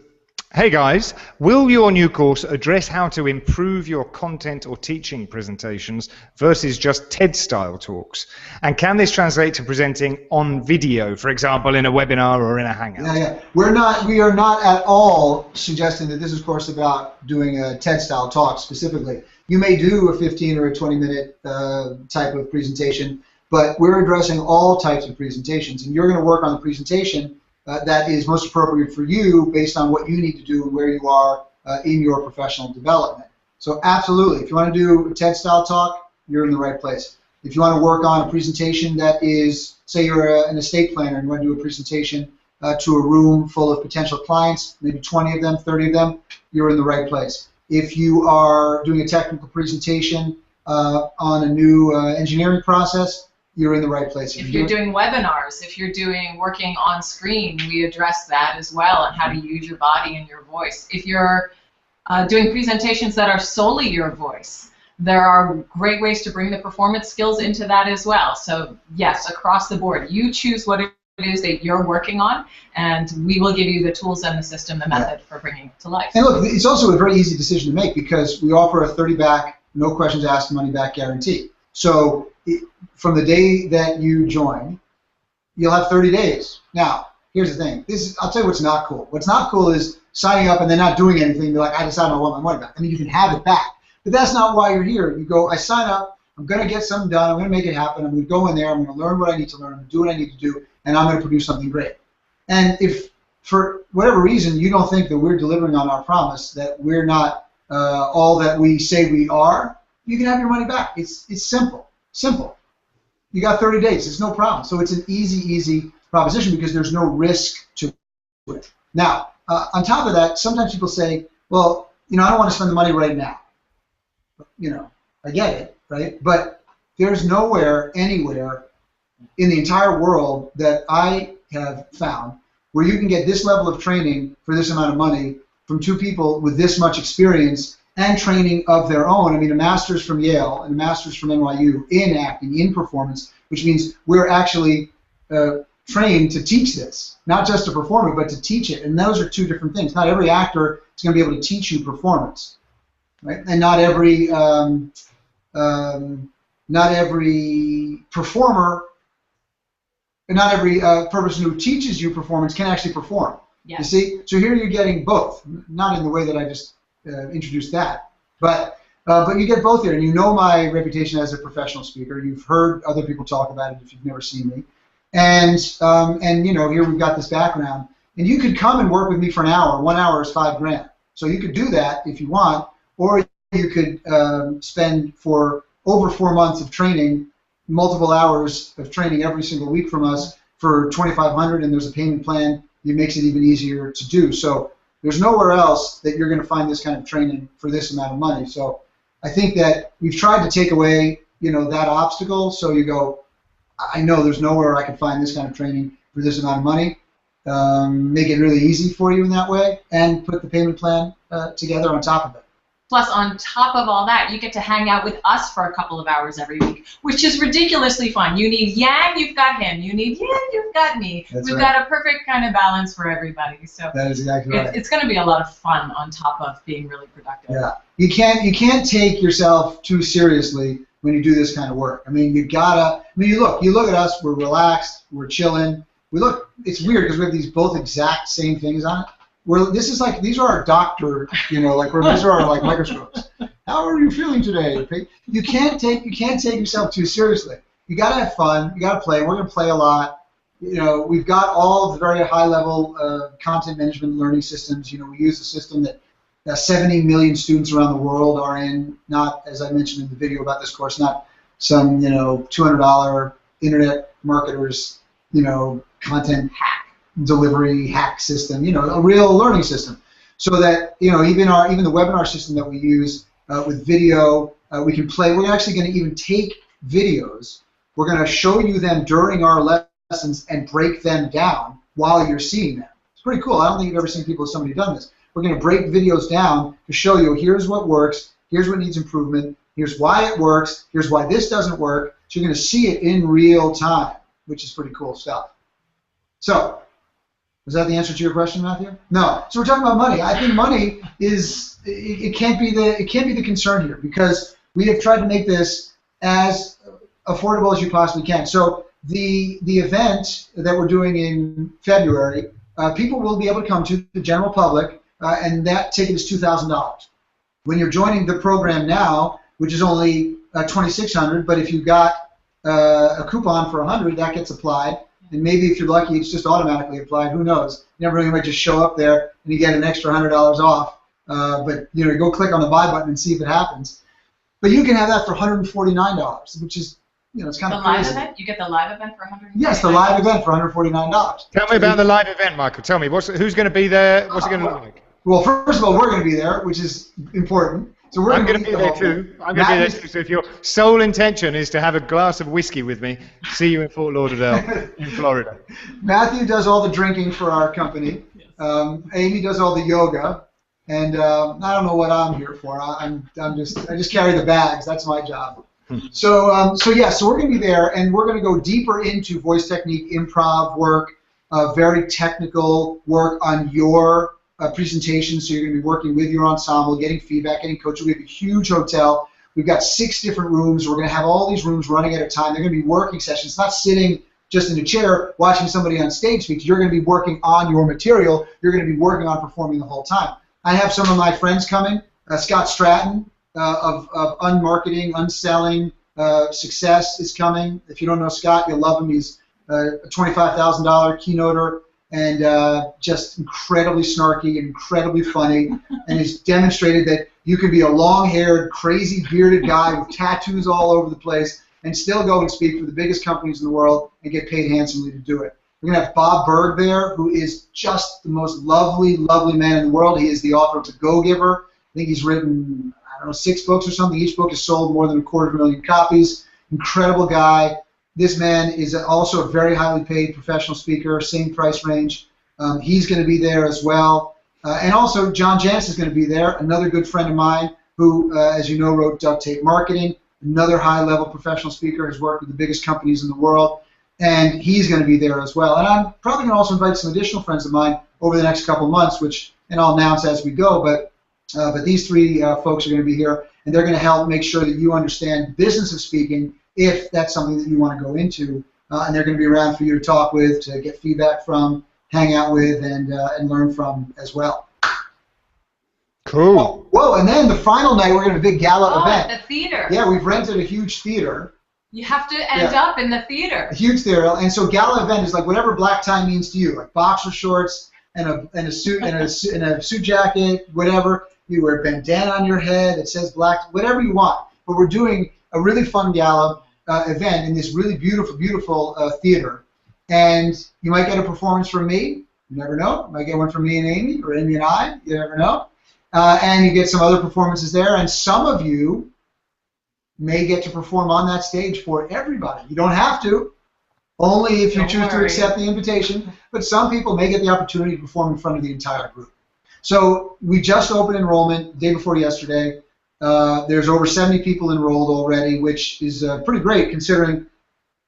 Hey guys, will your new course address how to improve your content or teaching presentations versus just TED-style talks? And can this translate to presenting on video, for example, in a webinar or in a Hangout? Yeah. We are not at all suggesting that this is a course about doing a TED-style talk specifically. You may do a 15 or a 20-minute type of presentation, but we're addressing all types of presentations, and you're going to work on the presentation that is most appropriate for you based on what you need to do and where you are in your professional development. So absolutely, if you want to do a TED-style talk, you're in the right place. If you want to work on a presentation that is, say you're an estate planner and you want to do a presentation to a room full of potential clients, maybe 20 of them, 30 of them, you're in the right place. If you are doing a technical presentation on a new engineering process, you're in the right place. If you're doing webinars, if you're working on screen, we address that as well, and how to use your body and your voice. If you're doing presentations that are solely your voice, there are great ways to bring the performance skills into that as well. So yes, across the board, you choose what it is that you're working on, and we will give you the tools and the system, the method for bringing it to life. And look, it's also a very easy decision to make because we offer a 30-back, no questions asked, money-back guarantee. So from the day that you join, you'll have 30 days. Now, here's the thing. I'll tell you what's not cool. What's not cool is signing up and then not doing anything. Be like, I decided I want my money back. I mean, you can have it back. But that's not why you're here. You go, I sign up. I'm going to get something done. I'm going to make it happen. I'm going to go in there. I'm going to learn what I need to learn. I'm going to do what I need to do. And I'm going to produce something great. And if, for whatever reason, you don't think that we're delivering on our promise, that we're not all that we say we are, you can have your money back. It's simple. Simple. You got 30 days. It's no problem. So it's an easy proposition because there's no risk to it. Now, on top of that, sometimes people say, well, I don't want to spend the money right now. I get it, right? But there's nowhere, anywhere in the entire world that I have found where you can get this level of training for this amount of money from two people with this much experience and training of their own. I mean, a master's from Yale and a master's from NYU in acting, in performance, which means we're actually trained to teach this, not just to perform it, but to teach it. And those are two different things. Not every actor is going to be able to teach you performance, right? And not every performer, and not every person who teaches you performance can actually perform. Yes. You see? So here you're getting both, not in the way that I just introduced that, but you get both here, and you know my reputation as a professional speaker. You've heard other people talk about it if you've never seen me, and here we've got this background, and you could come and work with me for an hour. 1 hour is $5,000, so you could do that if you want, or you could spend for over 4 months of training, multiple hours of training every single week from us for $2,500, and there's a payment plan that makes it even easier to do. So there's nowhere else that you're going to find this kind of training for this amount of money. So I think that we've tried to take away, that obstacle. So you go, I know there's nowhere I can find this kind of training for this amount of money. Make it really easy for you in that way, and put the payment plan together on top of it. Plus, on top of all that, you get to hang out with us for a couple of hours every week, which is ridiculously fun. You need Yang, you've got him. You need Yin, you've got me. We've got a perfect kind of balance for everybody. So that is exactly right. It's going to be a lot of fun on top of being really productive. Yeah, you can't take yourself too seriously when you do this kind of work. I mean, you look at us. We're relaxed. We're chilling. It's weird because we have these both exact same things on it. These are our doctor, these are our microscopes. How are you feeling today? You can't take yourself too seriously. You got to have fun. You got to play. We're going to play a lot. We've got all of the very high-level content management learning systems. We use a system that 70 million students around the world are in. Not, as I mentioned in the video about this course, not some $200 internet marketers content delivery hack system, a real learning system, so that even the webinar system that we use with video, we can play. We're actually going to even take videos. We're going to show you them during our lessons and break them down while you're seeing them. It's pretty cool. I don't think you've ever seen somebody done this. We're going to break videos down to show you here's what works, here's what needs improvement, here's why it works, here's why this doesn't work. So you're going to see it in real time, which is pretty cool stuff. So Was that the answer to your question, Matthew? No. So we're talking about money. I think money is it can't be the concern here, because we have tried to make this as affordable as you possibly can. So the event that we're doing in February, people will be able to come to, the general public, and that ticket is $2,000. When you're joining the program now, which is only $2,600, but if you got a coupon for $100, that gets applied. And maybe if you're lucky, it's just automatically applied. Who knows? You never really might just show up there and you get an extra $100 off. But you go click on the buy button and see if it happens. But you can have that for $149, which is, it's kind of crazy. The live event? You get the live event for $149? Yes, the live event for $149. Tell me about the live event, Michael. Tell me, who's going to be there? What's it going to look like? Well, first of all, we're going to be there, which is important. So I'm going to be there too. I'm going to be there too. So if your sole intention is to have a glass of whiskey with me, see you in Fort Lauderdale, in Florida. Matthew does all the drinking for our company. Yes. Amy does all the yoga, and I don't know what I'm here for. I just carry the bags. That's my job. So we're going to be there, and we're going to go deeper into voice technique, improv work, very technical work on your presentation. So you're going to be working with your ensemble, getting feedback, getting coaching. We have a huge hotel. We've got 6 different rooms. We're going to have all these rooms running at a time. They're going to be working sessions, not sitting just in a chair watching somebody on stage speak. You're going to be working on your material. You're going to be working on performing the whole time. I have some of my friends coming. Scott Stratton of Unmarketing, Unselling Success is coming. If you don't know Scott, you'll love him. He's a $25,000 keynoter, and just incredibly snarky, incredibly funny, and he's demonstrated that you can be a long-haired, crazy, bearded guy with tattoos all over the place and still go and speak for the biggest companies in the world and get paid handsomely to do it. We're going to have Bob Berg there, who is just the most lovely, lovely man in the world. He is the author of The Go-Giver. I think he's written, 6 books or something. Each book has sold more than 250,000 copies. Incredible guy. This man is also a very highly paid professional speaker, same price range. He's going to be there as well. And also, John Jantz is going to be there, another good friend of mine who, as you know, wrote Duct Tape Marketing, another high-level professional speaker, has worked with the biggest companies in the world, and he's going to be there as well. And I'm probably going to also invite some additional friends of mine over the next couple months, and I'll announce as we go, but these 3 folks are going to be here, and they're going to help make sure that you understand the business of speaking, if that's something that you want to go into, and they're going to be around for you to talk with, to get feedback from, hang out with, and learn from as well. Cool. Whoa, and then the final night we're going to have a big gala event. The theater. Yeah, we've rented a huge theater. You have to end up in the theater. A huge theater, and so gala event is like whatever black tie means to you, like boxer shorts and a suit and a suit jacket, whatever. You wear a bandana on your head. It says black, whatever you want. But we're doing a really fun gala event in this really beautiful, beautiful theater. And you might get a performance from me. You never know. You might get one from me and Amy, or Amy and I. You never know. And you get some other performances there. And some of you may get to perform on that stage for everybody. You don't have to. Only if you choose to accept the invitation. But some people may get the opportunity to perform in front of the entire group. So we just opened enrollment the day before yesterday. There's over 70 people enrolled already, which is pretty great considering,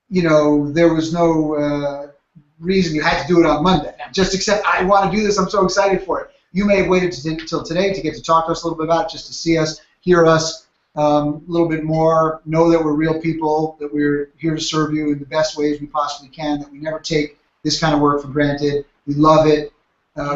there was no reason you had to do it on Monday. Just accept, I want to do this, I'm so excited for it. You may have waited until today to get to talk to us a little bit about it, just to see us, hear us a little bit more, know that we're real people, that we're here to serve you in the best ways we possibly can, that we never take this kind of work for granted. We love it.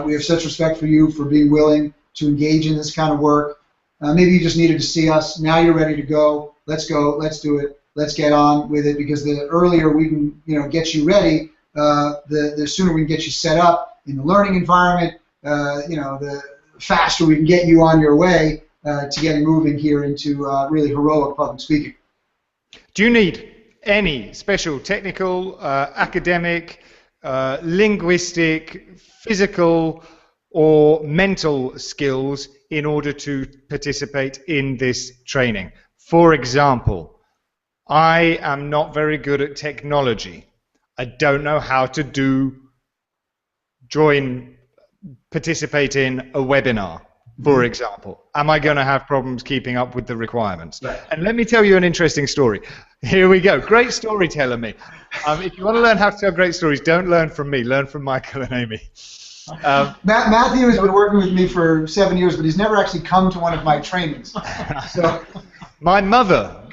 We have such respect for you for being willing to engage in this kind of work. Maybe you just needed to see us. Now you're ready to go. Let's go. Let's do it. Let's get on with it, because the earlier we can, get you ready, the sooner we can get you set up in the learning environment. The faster we can get you on your way to getting moving here into really heroic public speaking. Do you need any special technical, academic, linguistic, physical, or mental skills in order to participate in this training? For example, I am not very good at technology. I don't know how to participate in a webinar, for example. Am I going to have problems keeping up with the requirements? Right. And let me tell you an interesting story. Here we go. Great storyteller, me. If you want to learn how to tell great stories, don't learn from me. Learn from Michael and Amy. Matthew has been working with me for 7 years, but he's never actually come to one of my trainings. So. My mother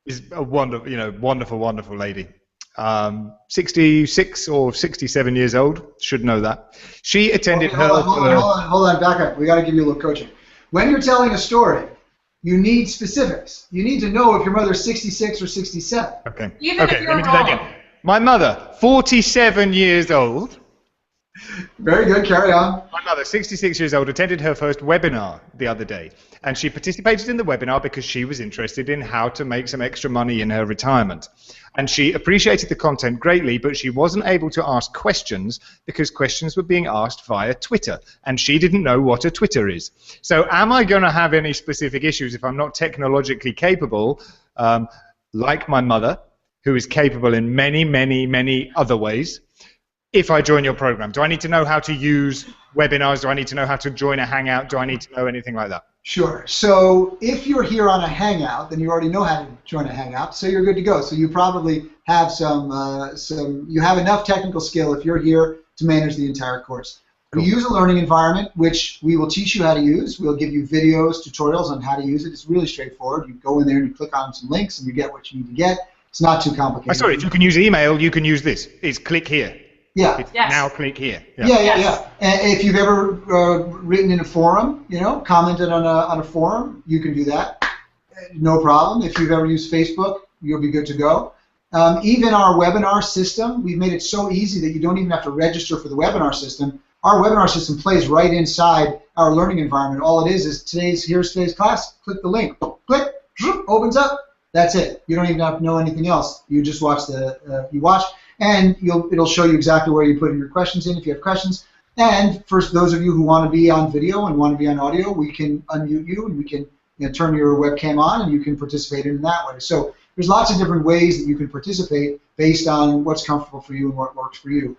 is a wonderful, wonderful lady. 66 or 67 years old. Should know that. She attended her. Hold on, back up. We got to give you a little coaching. When you're telling a story, you need specifics. You need to know if your mother's 66 or 67. Okay. Even if you're let me do that again. My mother, 47 years old. Very good. Carry on. My mother, 66 years old, attended her first webinar the other day. And she participated in the webinar because she was interested in how to make some extra money in her retirement. And she appreciated the content greatly, but she wasn't able to ask questions because questions were being asked via Twitter. And she didn't know what a Twitter is. So am I going to have any specific issues if I'm not technologically capable, like my mother, who is capable in many, many, many other ways? If I join your program, do I need to know how to use webinars? Do I need to know how to join a Hangout? Do I need to know anything like that? Sure. So if you're here on a Hangout, then you already know how to join a Hangout, so you're good to go. So you probably have you have enough technical skill if you're here to manage the entire course. Cool. We use a learning environment, which we will teach you how to use. We'll give you videos, tutorials on how to use it. It's really straightforward. You go in there and you click on some links and you get what you need to get. It's not too complicated. Sorry, if you can use email, you can use this. It's click here. Yeah. Yes. Now click here. Yeah. And if you've ever written in a forum, commented on a forum, you can do that. No problem. If you've ever used Facebook, you'll be good to go. Even our webinar system, we've made it so easy that you don't even have to register for the webinar system. Our webinar system plays right inside our learning environment. All it is here's today's class. Click the link. Click. Opens up. That's it. You don't even have to know anything else. You just watch and it'll show you exactly where you put in your questions in if you have questions. And for those of you who want to be on video and want to be on audio, we can unmute you and we can turn your webcam on and you can participate in that way. So there's lots of different ways that you can participate based on what's comfortable for you and what works for you.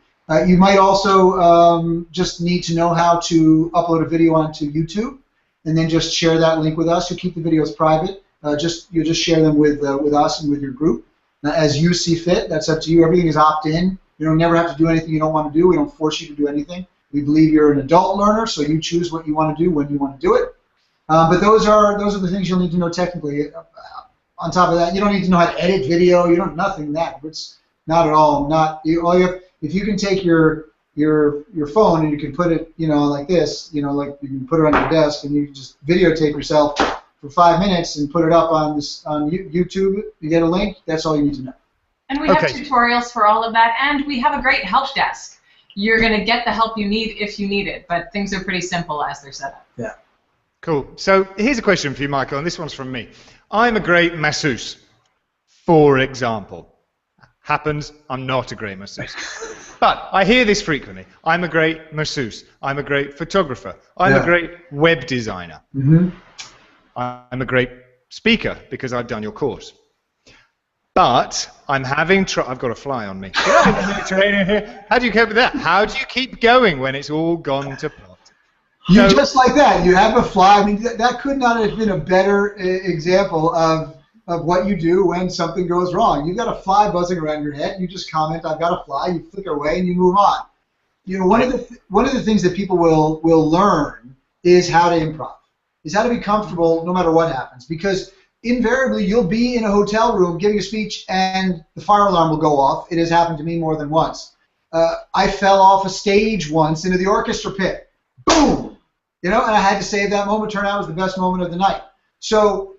You might also just need to know how to upload a video onto YouTube and then just share that link with us. You'll keep the videos private. You'll just share them with us and with your group. Now, as you see fit, that's up to you. Everything is opt-in. You don't never have to do anything you don't want to do. We don't force you to do anything. We believe you're an adult learner, so you choose what you want to do when you want to do it. But those are the things you'll need to know technically. On top of that, you don't need to know how to edit video. You don't nothing that. It's not at all. If you can take your phone and you can put it like this, like you can put it on your desk and you can just videotape yourself for 5 minutes and put it up on YouTube, you get a link, that's all you need to know. And we have tutorials for all of that, and we have a great help desk. You're going to get the help you need if you need it, but things are pretty simple as they're set up. Yeah. Cool. So here's a question for you, Michael, and this one's from me. I'm a great masseuse, for example. Happens, I'm not a great masseuse. But I hear this frequently. I'm a great masseuse. I'm a great photographer. I'm a great web designer. Mm-hmm. I'm a great speaker because I've done your course. But I'm having I've got a fly on me. How do you cope with that? How do you keep going when it's all gone to pot? Just like that. You have a fly. I mean, that could not have been a better example of what you do when something goes wrong. You've got a fly buzzing around your head. You just comment, "I've got a fly." You flicker away and you move on. One of the things that people will learn is how to improv. Is how to be comfortable no matter what happens, because invariably you'll be in a hotel room giving a speech and the fire alarm will go off. It has happened to me more than once. I fell off a stage once into the orchestra pit. Boom! And I had to save that moment. Turned out it was the best moment of the night. So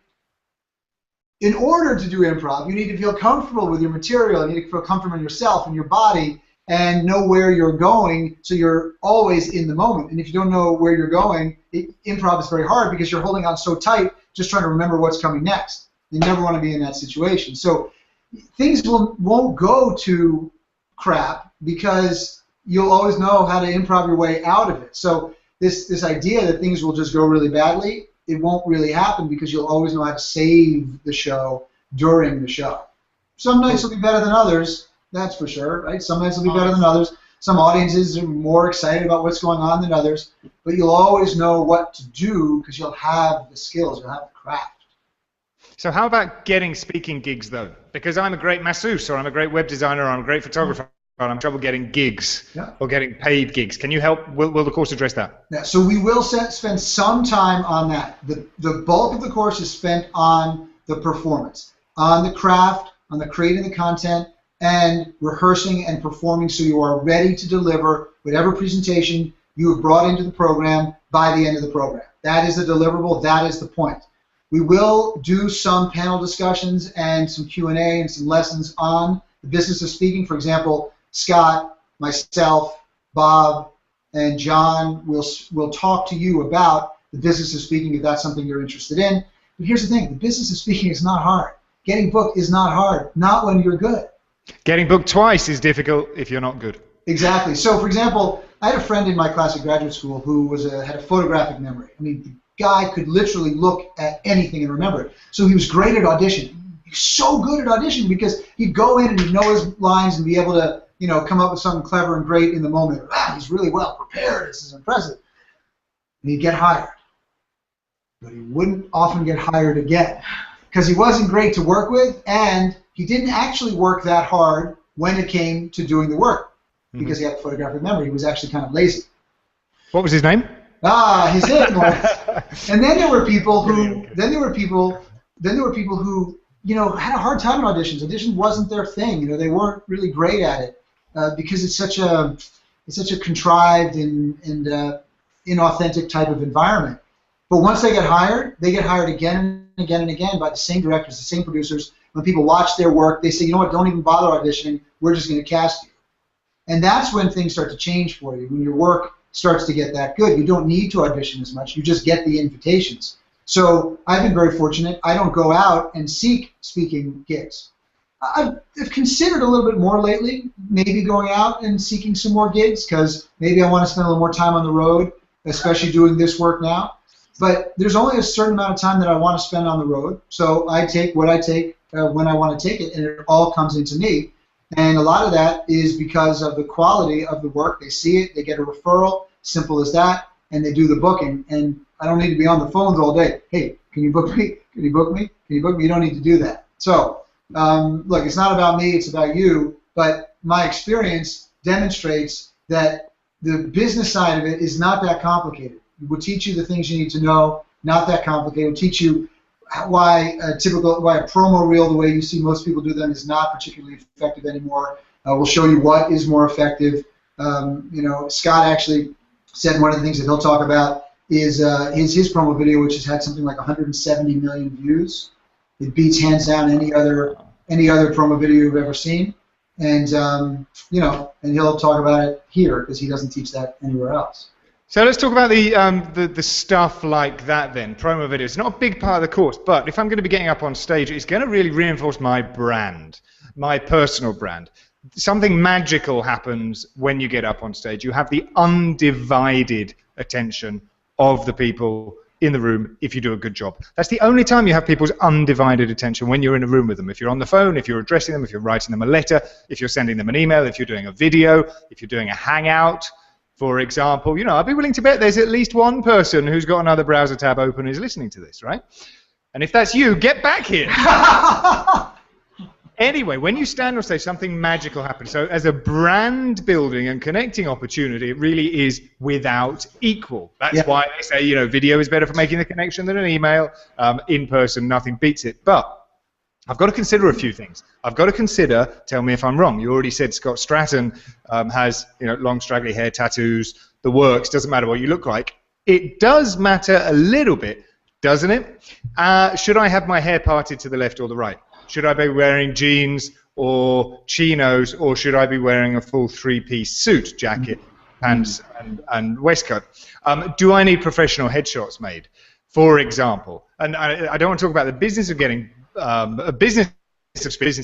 in order to do improv, you need to feel comfortable with your material. You need to feel comfortable in yourself and your body and know where you're going, so you're always in the moment. And if you don't know where you're going, improv is very hard because you're holding on so tight, just trying to remember what's coming next. You never want to be in that situation. So things won't go to crap because you'll always know how to improv your way out of it. So this idea that things will just go really badly, it won't really happen because you'll always know how to save the show during the show. Some nights will be better than others. That's for sure, right? Some nights will be better than others. Some audiences are more excited about what's going on than others. But you'll always know what to do because you'll have the skills, you'll have the craft. So how about getting speaking gigs, though? Because I'm a great masseuse, or I'm a great web designer, or I'm a great photographer, but I'm having trouble getting gigs or getting paid gigs. Can you help? Will the course address that? Yeah, so we will spend some time on that. The bulk of the course is spent on the performance, on the craft, on the creating the content, and rehearsing and performing so you are ready to deliver whatever presentation you have brought into the program by the end of the program. That is the deliverable. That is the point. We will do some panel discussions and some Q&A and some lessons on the business of speaking. For example, Scott, myself, Bob, and John will talk to you about the business of speaking if that's something you're interested in. But here's the thing, the business of speaking is not hard. Getting booked is not hard, not when you're good. Getting booked twice is difficult if you're not good. Exactly. So, for example, I had a friend in my class at graduate school who had a photographic memory. I mean, the guy could literally look at anything and remember it. So he was great at auditioning. He was so good at auditioning because he'd go in and he'd know his lines and be able to, come up with something clever and great in the moment. He's really well prepared. This is impressive. And he'd get hired. But he wouldn't often get hired again because he wasn't great to work with, and he didn't actually work that hard when it came to doing the work because he had a photographic memory. He was actually kind of lazy. What was his name? His name was. And then there were people who, had a hard time in auditions. Audition wasn't their thing. They weren't really great at it because it's such a contrived and inauthentic type of environment. But once they get hired again and again and again by the same directors, the same producers. When people watch their work, they say, you know what, don't even bother auditioning. We're just going to cast you. And that's when things start to change for you. When your work starts to get that good, you don't need to audition as much. You just get the invitations. So I've been very fortunate. I don't go out and seek speaking gigs. I've considered a little bit more lately, maybe going out and seeking some more gigs because maybe I want to spend a little more time on the road, especially doing this work now. But there's only a certain amount of time that I want to spend on the road. So I take what I take when I want to take it, and it all comes into me. And a lot of that is because of the quality of the work. They see it, they get a referral, simple as that, and they do the booking. And I don't need to be on the phones all day. Hey, can you book me? Can you book me? Can you book me? You don't need to do that. So, look, it's not about me, it's about you, but my experience demonstrates that the business side of it is not that complicated. It will teach you the things you need to know, not that complicated. It will teach you why a promo reel, the way you see most people do them, is not particularly effective anymore. We'll show you what is more effective. Scott actually said one of the things that he'll talk about is his promo video, which has had something like 170 million views. It beats hands down any other promo video you've ever seen. And and he'll talk about it here because he doesn't teach that anywhere else. So let's talk about the stuff like that then, promo videos. It's not a big part of the course, but if I'm going to be getting up on stage, it's going to really reinforce my brand, my personal brand. Something magical happens when you get up on stage. You have the undivided attention of the people in the room if you do a good job. That's the only time you have people's undivided attention, when you're in a room with them. If you're on the phone, if you're addressing them, if you're writing them a letter, if you're sending them an email, if you're doing a video, if you're doing a hangout. For example, I'd be willing to bet there's at least one person who's got another browser tab open and is listening to this, right? And if that's you, get back here. Anyway, when you stand on stage, something magical happens. So as a brand building and connecting opportunity, it really is without equal. That's why they say, video is better for making the connection than an email. In person, nothing beats it. But I've got to consider a few things. I've got to consider, tell me if I'm wrong. You already said Scott Stratton has long straggly hair, tattoos, the works, doesn't matter what you look like. It does matter a little bit, doesn't it? Should I have my hair parted to the left or the right? Should I be wearing jeans or chinos, or should I be wearing a full three-piece suit, jacket, pants, and waistcoat? Do I need professional headshots made, for example? And I don't want to talk about the business of getting business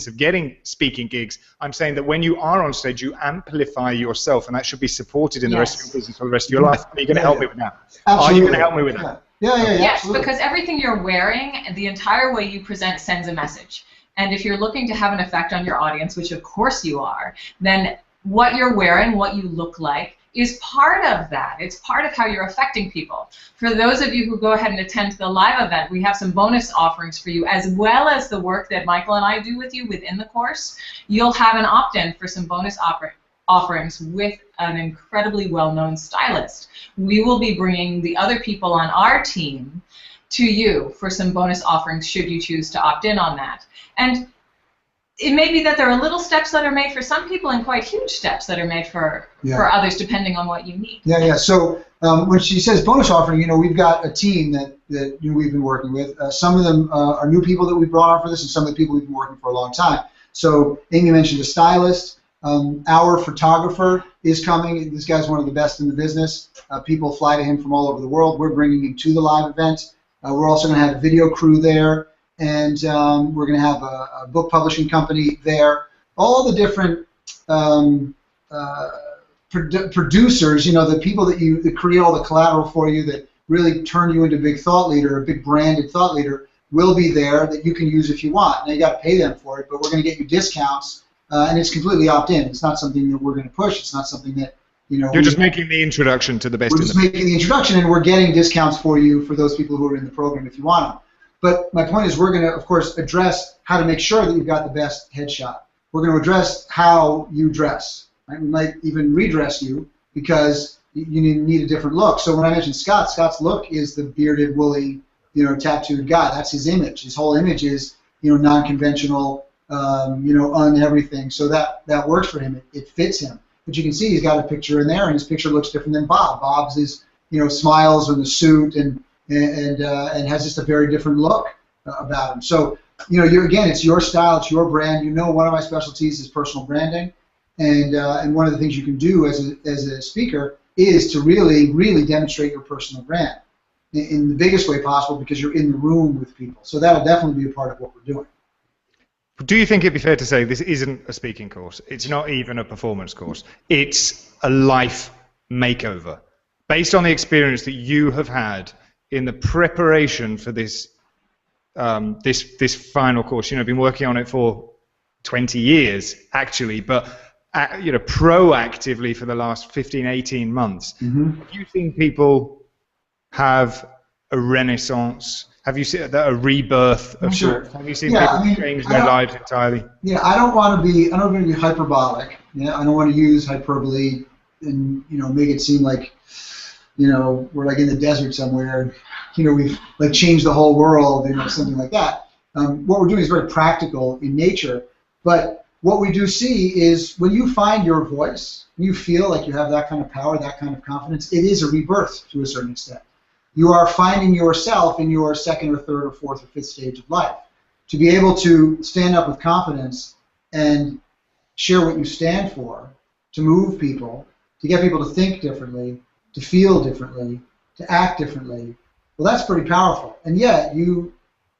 of getting speaking gigs. I'm saying that when you are on stage, you amplify yourself, and that should be supported in the rest of your business for the rest of your life. Are you going to help me with that? Absolutely. Are you going to help me with that? Yeah. Yes, absolutely. because everything you're wearing, the entire way you present sends a message. And if you're looking to have an effect on your audience, which of course you are, then what you're wearing, what you look like, is part of that. It's part of how you're affecting people. For those of you who go ahead and attend the live event, we have some bonus offerings for you, as well as the work that Michael and I do with you within the course. You'll have an opt-in for some bonus offerings with an incredibly well-known stylist. We will be bringing the other people on our team to you for some bonus offerings should you choose to opt in on that. And it may be that there are little steps that are made for some people and quite huge steps that are made for others, depending on what you need. Yeah. So when she says bonus offering, we've got a team that we've been working with. Some of them are new people that we brought on for this, and some of the people we've been working for a long time. So Amy mentioned a stylist. Our photographer is coming. This guy's one of the best in the business. People fly to him from all over the world. We're bringing him to the live event. We're also going to have a video crew there. And we're going to have a book publishing company there. All the different producers, the people that create all the collateral for you, that really turn you into a big thought leader, a big branded thought leader, will be there that you can use if you want. Now you got to pay them for it, but we're going to get you discounts, and it's completely opt-in. It's not something that we're going to push. It's not something that You're just making the introduction to the best. We're just making the introduction, and we're getting discounts for you for those people who are in the program if you want them. But my point is, we're going to, of course, address how to make sure that you've got the best headshot. We're going to address how you dress. Right? We might even redress you because you need a different look. So when I mentioned Scott, Scott's look is the bearded, woolly, tattooed guy. That's his image. His whole image is, non-conventional, un-everything. So that works for him. It fits him. But you can see he's got a picture in there, and his picture looks different than Bob. Bob's is, smiles in the suit and has just a very different look about him. So, again, it's your style, it's your brand. One of my specialties is personal branding, and one of the things you can do as a speaker is to really, really demonstrate your personal brand in the biggest way possible, because you're in the room with people. So that'll definitely be a part of what we're doing. Do you think it'd be fair to say this isn't a speaking course? It's not even a performance course. It's a life makeover based on the experience that you have had in the preparation for this this final course. I've been working on it for 20 years actually, but proactively for the last 15, 18 months. Mm-hmm. Have you seen people have a renaissance? Have you seen a rebirth of sorts? Have you seen people change their lives entirely? Yeah, I don't want to be hyperbolic. I don't want to use hyperbole and make it seem like we're like in the desert somewhere. We've like changed the whole world. Something like that. What we're doing is very practical in nature, but what we do see is when you find your voice, you feel like you have that kind of power, that kind of confidence. It is a rebirth to a certain extent. You are finding yourself in your second or third or fourth or fifth stage of life. To be able to stand up with confidence and share what you stand for, to move people, to get people to think differently, to feel differently, to act differently, well, that's pretty powerful. And yet, you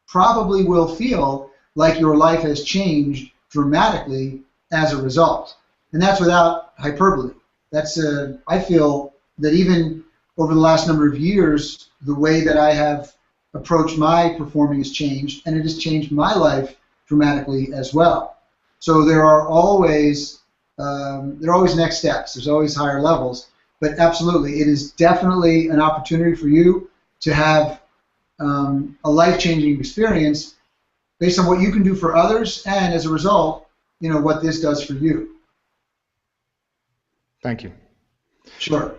probably will feel like your life has changed dramatically as a result. And that's without hyperbole. I feel that even over the last number of years, the way that I have approached my performing has changed, and it has changed my life dramatically as well. So there are always next steps. There's always higher levels. But absolutely, it is definitely an opportunity for you to have a life-changing experience based on what you can do for others, and as a result, what this does for you. Thank you. Sure.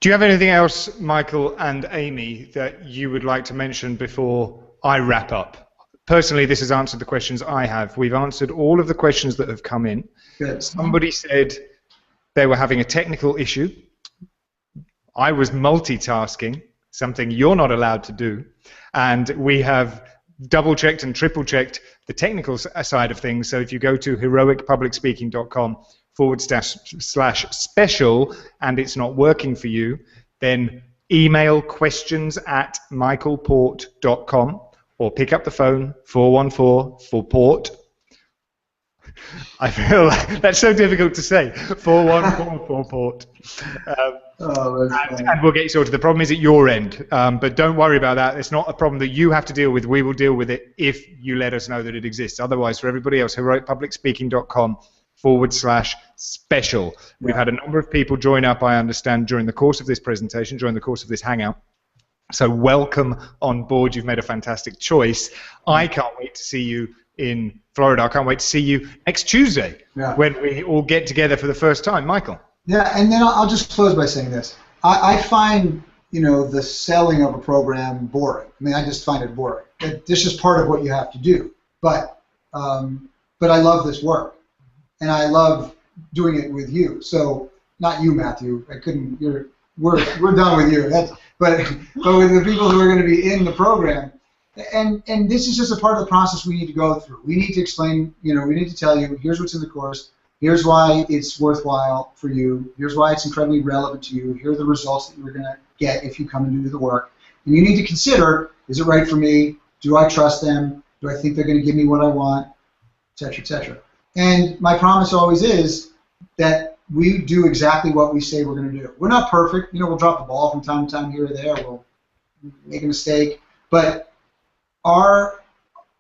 Do you have anything else, Michael and Amy, that you would like to mention before I wrap up? Personally, this has answered the questions I have. We've answered all of the questions that have come in. Good. Somebody said they were having a technical issue. I was multitasking, something you're not allowed to do. And we have double-checked and triple-checked the technical side of things. So if you go to heroicpublicspeaking.com/special and it's not working for you, then email questions@michaelport.com or pick up the phone, 414 for port. I feel like that's so difficult to say, 414 for port. And we'll get you sorted. The problem is at your end, but don't worry about that. It's not a problem that you have to deal with. We will deal with it if you let us know that it exists. Otherwise, for everybody else, heroicpublicspeaking.com immersion.com/special. We've had a number of people join up, I understand, during the course of this presentation, during the course of this hangout. So welcome on board. You've made a fantastic choice. I can't wait to see you in Florida. I can't wait to see you next Tuesday when we all get together for the first time. Michael. Yeah, and then I'll just close by saying this. I find, the selling of a program boring. I mean, I just find it boring. This is part of what you have to do. But I love this work, and I love doing it with you. So not you, Matthew. I couldn't. We're done with you. But with the people who are going to be in the program, and this is just a part of the process we need to go through. We need to explain. We need to tell you, here's what's in the course. Here's why it's worthwhile for you. Here's why it's incredibly relevant to you. Here are the results that you're going to get if you come and do the work. And you need to consider, is it right for me? Do I trust them? Do I think they're going to give me what I want? Et cetera, et cetera. And my promise always is that we do exactly what we say we're going to do. We're not perfect. We'll drop the ball from time to time here or there. We'll make a mistake. But our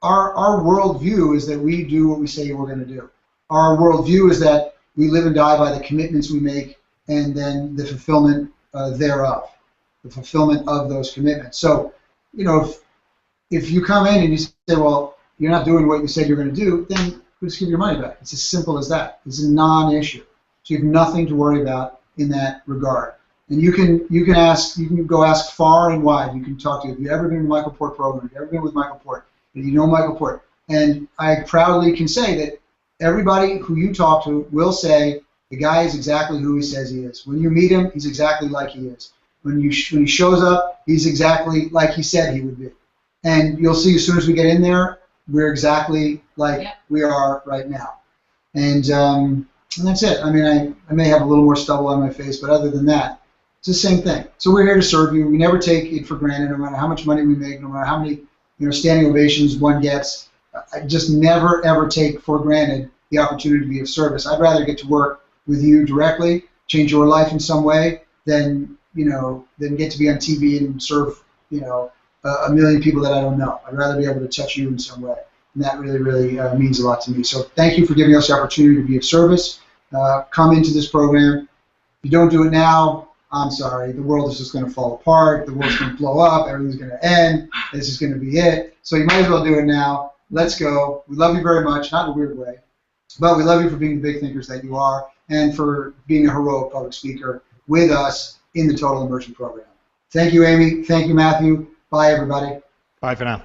worldview is that we do what we say we're going to do. Our worldview is that we live and die by the commitments we make and then the fulfillment thereof, the fulfillment of those commitments. So, if you come in and you say, well, you're not doing what you said you're going to do, then we'll just give your money back. It's as simple as that. It's a non-issue. So you have nothing to worry about in that regard. And you can go ask far and wide. You can talk to, have you ever been in the Michael Port program? Have you ever been with Michael Port? Do you know Michael Port? And I proudly can say that everybody who you talk to will say the guy is exactly who he says he is. When you meet him, he's exactly like he is. When he shows up, he's exactly like he said he would be. And you'll see as soon as we get in there, we're exactly like we are right now. And that's it. I mean, I may have a little more stubble on my face, but other than that, it's the same thing. So we're here to serve you. We never take it for granted, no matter how much money we make, no matter how many standing ovations one gets. I just never, ever take for granted the opportunity to be of service. I'd rather get to work with you directly, change your life in some way, than get to be on TV and serve, a million people that I don't know. I'd rather be able to touch you in some way. And that really, really means a lot to me. So thank you for giving us the opportunity to be of service. Come into this program. If you don't do it now, I'm sorry. The world is just going to fall apart. The world's going to blow up. Everything's going to end. This is going to be it. So you might as well do it now. Let's go. We love you very much, not in a weird way, but we love you for being the big thinkers that you are and for being a heroic public speaker with us in the Total Immersion program. Thank you, Amy. Thank you, Matthew. Bye, everybody. Bye for now.